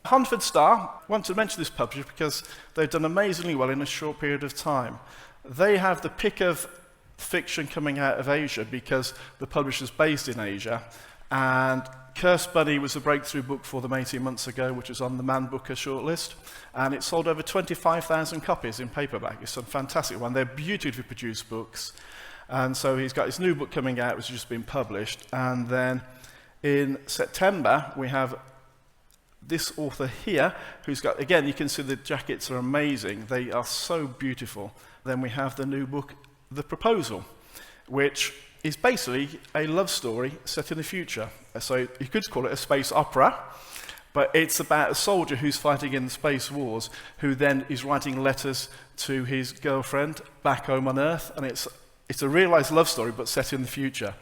Speaker 13: Hunford Star, I want to mention this publisher because they've done amazingly well in a short period of time. They have the pick of fiction coming out of Asia because the publisher's based in Asia, and Cursed Bunny was a breakthrough book for them 18 months ago, which was on the Man Booker shortlist, and it sold over 25,000 copies in paperback. It's a fantastic one. They're beautifully produced books, and so he's got his new book coming out, which has just been published, and then in September we have this author here, who's got, again, you can see the jackets are amazing. They are so beautiful. Then we have the new book, The Proposal, which is basically a love story set in the future. So you could call it a space opera, But it's about a soldier who's fighting in the space wars, who then is writing letters to his girlfriend back home on Earth, and it's a realised love story, but set in the future.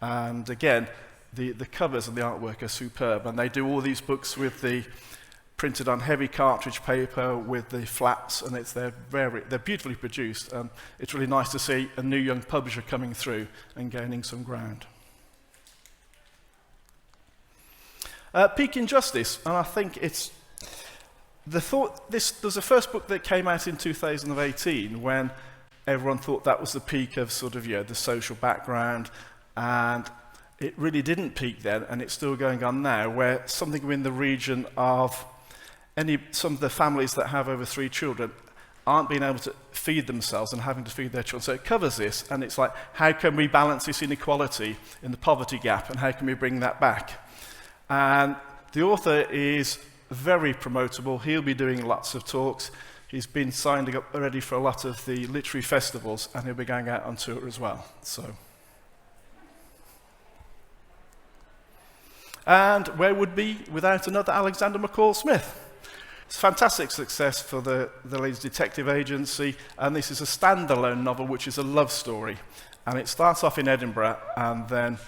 Speaker 13: And again, the covers and the artwork are superb, and they do all these books with the printed on heavy cartridge paper with the flaps, and they're beautifully produced. It's really nice to see a new young publisher coming through and gaining some ground. Peak Injustice, and I think it's there's a first book that came out in 2018 when everyone thought that was the peak of sort of the social background, and it really didn't peak then, and it's still going on now, where something in the region of some of the families that have over 3 children aren't being able to feed themselves and having to feed their children. So it covers this, and it's like, how can we balance this inequality in the poverty gap, and how can we bring that back? And the author is very promotable. He'll be doing lots of talks. He's been signed up already for a lot of the literary festivals, and he'll be going out on tour as well. And where would be without another Alexander McCall Smith? It's a fantastic success for the Leeds Detective Agency, and this is a standalone novel which is a love story. And it starts off in Edinburgh, and then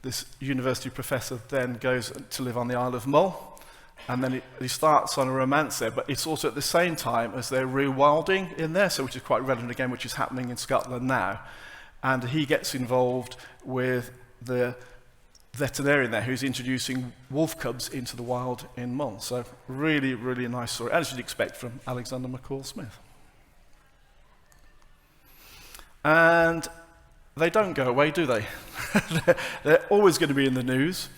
Speaker 13: this university professor then goes to live on the Isle of Mull, and then he starts on a romance there, but it's also at the same time as they're rewilding in there, which is quite relevant again, which is happening in Scotland now. And he gets involved with the veterinarian there who's introducing wolf cubs into the wild in Mull. So really, really nice story, as you'd expect from Alexander McCall Smith. And they don't go away, do they? They're always going to be in the news.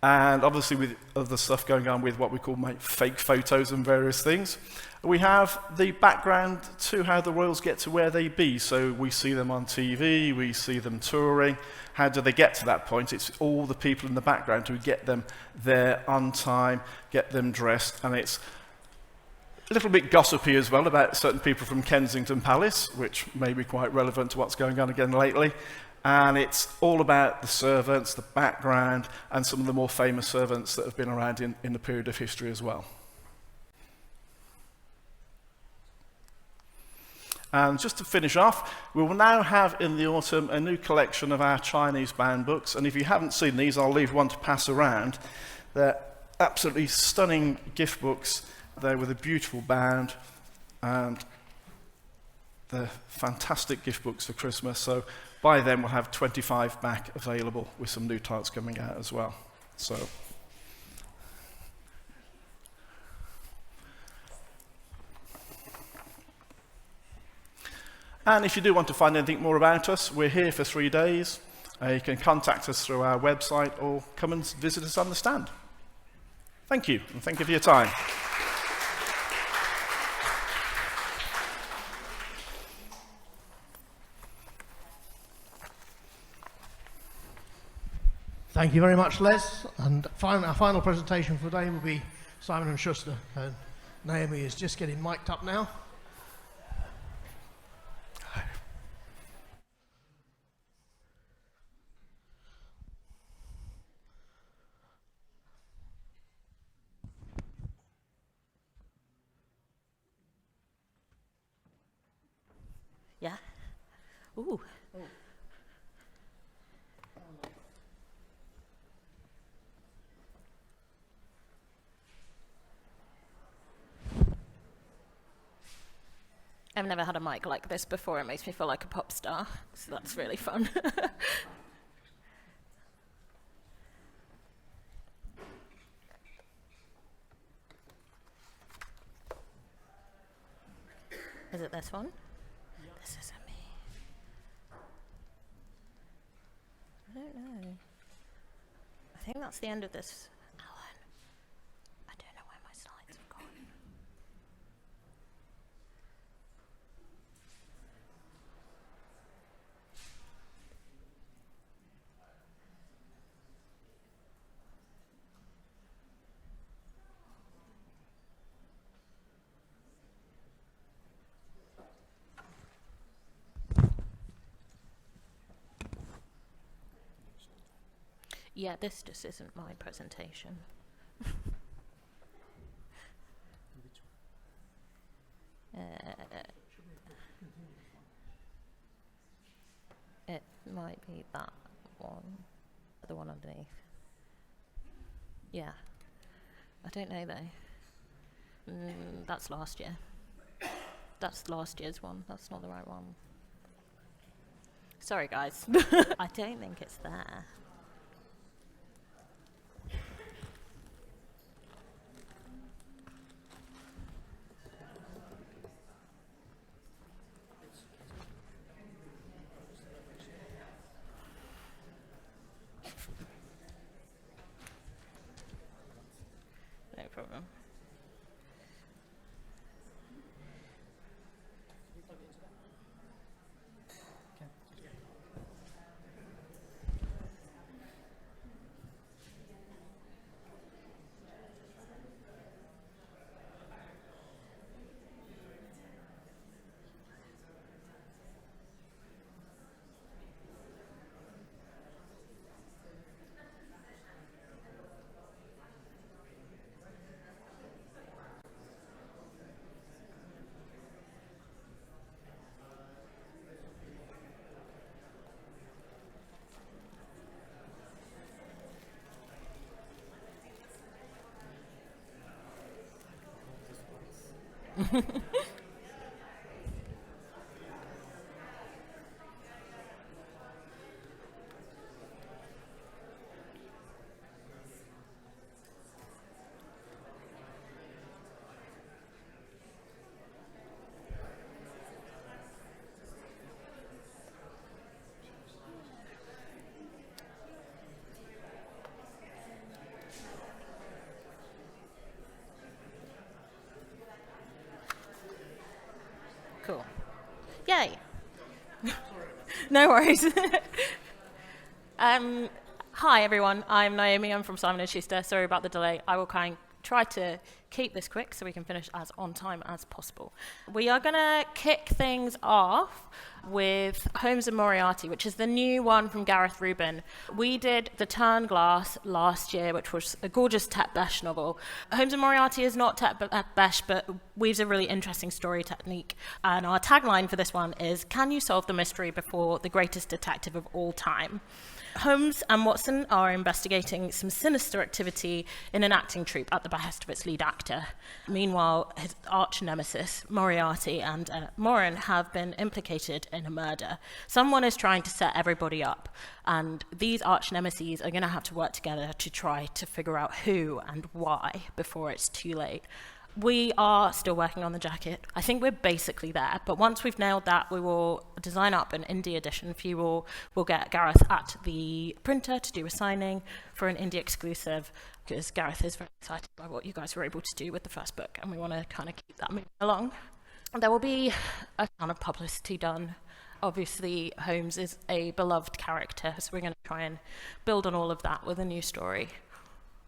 Speaker 13: And obviously with other stuff going on with what we call fake photos and various things, we have the background to how the royals get to where they be. So we see them on TV, we see them touring. How do they get to that point? It's all the people in the background who get them there on time, get them dressed, and it's a little bit gossipy as well about certain people from Kensington Palace, which may be quite relevant to what's going on again lately. And it's all about the servants, the background, and some of the more famous servants that have been around in the period of history as well. And just to finish off, we will now have in the autumn a new collection of our Chinese-bound books. And if you haven't seen these, I'll leave one to pass around. They're absolutely stunning gift books. They're with a beautiful bound, and they're fantastic gift books for Christmas. So by then, we'll have 25 back available with some new titles coming out as well. And if you do want to find anything more about us, we're here for 3 days. You can contact us through our website or come and visit us on the stand. Thank you, and thank you for your time.
Speaker 6: Thank you very much, Les. And our final presentation for the day will be Simon & Schuster. Naomi is just getting mic'd up now.
Speaker 7: Yeah. Ooh. I've never had a mic like this before. It makes me feel like a pop star, so that's really fun. Is it this one? Yeah. This isn't me. I don't know. I think that's the end of this. Alan, I don't know where my slides have gone. Yeah, this just isn't my presentation.
Speaker 14: might be that one, the one underneath. Yeah. I don't know though. That's last year. That's last year's one. That's not the right one. Sorry, guys. I don't think it's there. No problem. Cool. Yay. No worries. Hi, everyone. I'm Naomi. I'm from Simon & Schuster. Sorry about the delay. I will try to keep this quick so we can finish as on time as possible. We are going to kick things off with Holmes and Moriarty, which is the new one from Gareth Rubin. We did The Turn Glass last year, which was a gorgeous Tet Besh novel. Holmes and Moriarty is not Tet Besh, but weaves a really interesting story technique. And our tagline for this one is, can you solve the mystery before the greatest detective of all time? Holmes and Watson are investigating some sinister activity in an acting troupe at the behest of its lead actor. Meanwhile, his arch-nemesis, Moriarty, and Moran have been implicated in a murder. Someone is trying to set everybody up, and these arch-nemeses are going to have to work together to try to figure out who and why before it's too late. We are still working on the jacket. I think we're basically there, but once we've nailed that, we will design up an indie edition for you all. We'll get Gareth at the printer to do a signing for an indie exclusive, because Gareth is very excited by what you guys were able to do with the first book, and we want to kind of keep that moving along. There will be a ton of publicity done. Obviously, Holmes is a beloved character, so we're going to try and build on all of that with a new story.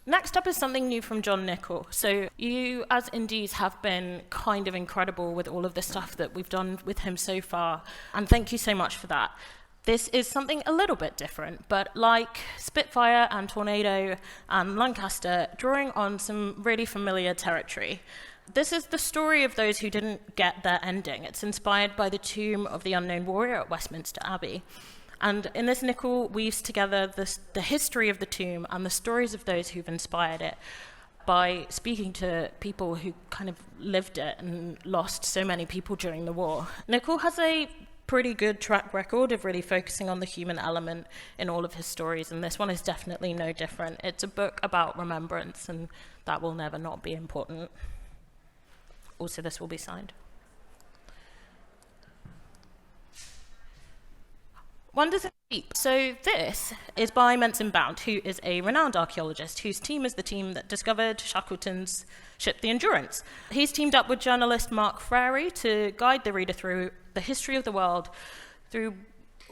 Speaker 14: Next up is something new from John Nichol. So you, as indies, have been kind of incredible with all of the stuff that we've done with him so far, and thank you so much for that. This is something a little bit different, but like Spitfire and Tornado and Lancaster, drawing on some really familiar territory. This is the story of those who didn't get their ending. It's inspired by the tomb of the unknown warrior at Westminster Abbey. And in this, Nichol weaves together the history of the tomb and the stories of those who've inspired it by speaking to people who kind of lived it and lost so many people during the war. Nichol has a pretty good track record of really focusing on the human element in all of his stories, and this one is definitely no different. It's a book about remembrance, and that will never not be important. Also, this will be signed. Wonders of Deep. So this is by Menson Bound, who is a renowned archaeologist whose team is the team that discovered Shackleton's ship, the Endurance. He's teamed up with journalist Mark Frary to guide the reader through the history of the world, through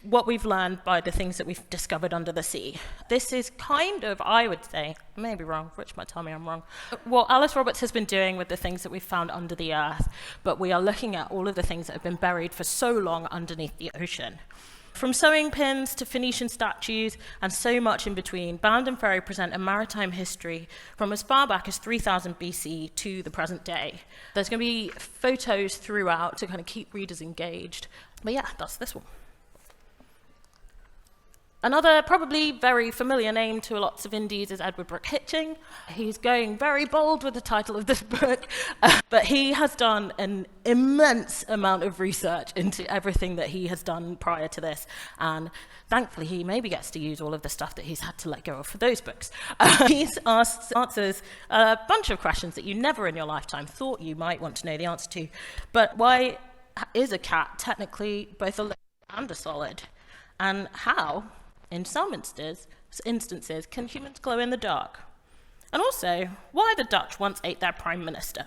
Speaker 14: what we've learned by the things that we've discovered under the sea. This is kind of, I would say, I may be wrong, Rich might tell me I'm wrong, what Alice Roberts has been doing with the things that we've found under the earth, but we are looking at all of the things that have been buried for so long underneath the ocean. From sewing pins to Phoenician statues and so much in between, Bound and Frary present a maritime history from as far back as 3000 BC to the present day. There's going to be photos throughout to kind of keep readers engaged. But yeah, that's this one. Another probably very familiar name to lots of indies is Edward Brooke Hitching. He's going very bold with the title of this book, but he has done an immense amount of research into everything that he has done prior to this, and thankfully he maybe gets to use all of the stuff that he's had to let go of for those books. He answers a bunch of questions that you never in your lifetime thought you might want to know the answer to. But why is a cat technically both a liquid and a solid? And how, in some instances, can humans glow in the dark? And also, why the Dutch once ate their prime minister?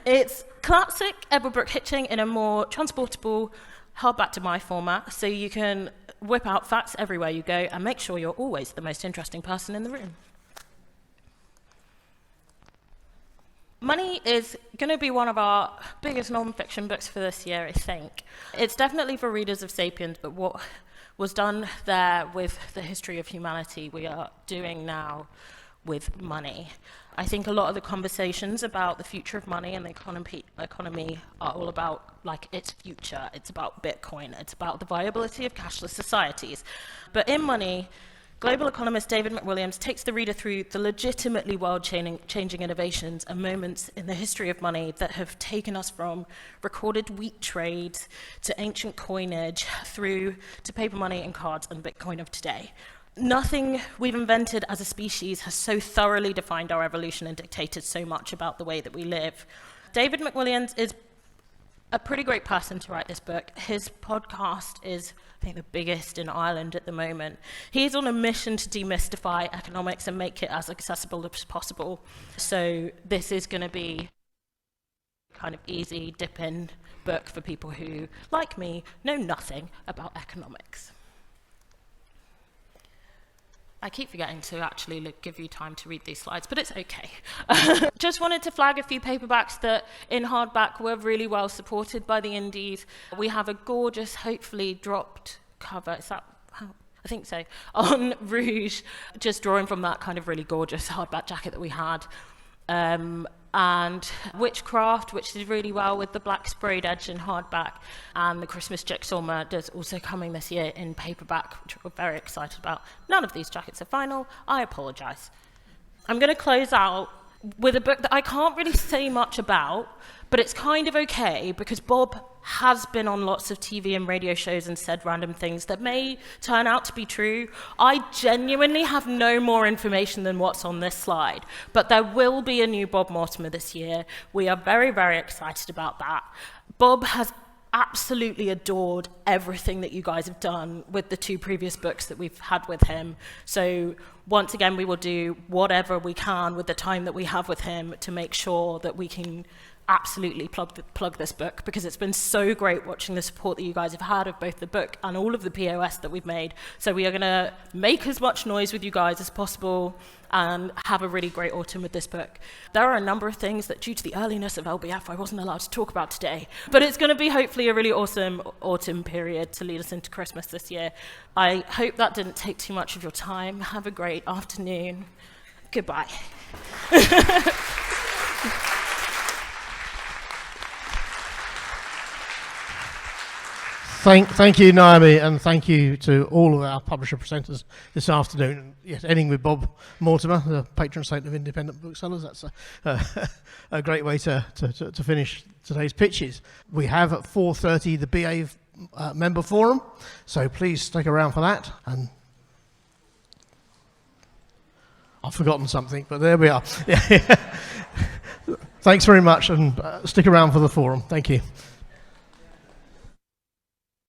Speaker 14: It's classic Edward Brooke Hitching in a more transportable, hardback to my format, so you can whip out facts everywhere you go and make sure you're always the most interesting person in the room. Money is going to be one of our biggest non-fiction books for this year, I think. It's definitely for readers of Sapiens, but what was done there with the history of humanity, we are doing now with money. I think a lot of the conversations about the future of money and the economy are all about like its future. It's about Bitcoin. It's about the viability of cashless societies. But in money, global economist David McWilliams takes the reader through the legitimately world-changing innovations and moments in the history of money that have taken us from recorded wheat trades to ancient coinage through to paper money and cards and Bitcoin of today. Nothing we've invented as a species has so thoroughly defined our evolution and dictated so much about the way that we live. David McWilliams is a pretty great person to write this book. His podcast is, I think, the biggest in Ireland at the moment. He's on a mission to demystify economics and make it as accessible as possible. So this is going to be kind of easy dip-in book for people who, like me, know nothing about economics. I keep forgetting to actually give you time to read these slides, but it's okay. Just wanted to flag a few paperbacks that in hardback were really well supported by the indies. We have a gorgeous, hopefully dropped cover, is that how? I think so, on Rouge, just drawing from that kind of really gorgeous hardback jacket that we had. And Witchcraft, which did really well with the black sprayed edge in hardback, and the Christmas Jigsaw Murders also coming this year in paperback, which we're very excited about. None of these jackets are final. I apologise. I'm going to close out with a book that I can't really say much about, but it's kind of okay because Bob has been on lots of TV and radio shows and said random things that may turn out to be true. I genuinely have no more information than what's on this slide, but there will be a new Bob Mortimer this year. We are very, very excited about that. Bob has absolutely adored everything that you guys have done with the 2 previous books that we've had with him. So once again, we will do whatever we can with the time that we have with him to make sure that we can absolutely plug this book, because it's been so great watching the support that you guys have had of both the book and all of the POS that we've made. So we are going to make as much noise with you guys as possible and have a really great autumn with this book. There are a number of things that, due to the earliness of LBF, I wasn't allowed to talk about today, but it's going to be hopefully a really awesome autumn period to lead us into Christmas this year. I hope that didn't take too much of your time. Have a great afternoon. Goodbye.
Speaker 6: Thank you, Naomi, and thank you to all of our publisher presenters this afternoon. Yes, ending with Bob Mortimer, the patron saint of independent booksellers. That's a great way to finish today's pitches. We have at 4:30 the BA member forum, so please stick around for that. And I've forgotten something, but there we are. Thanks very much, and stick around for the forum. Thank you.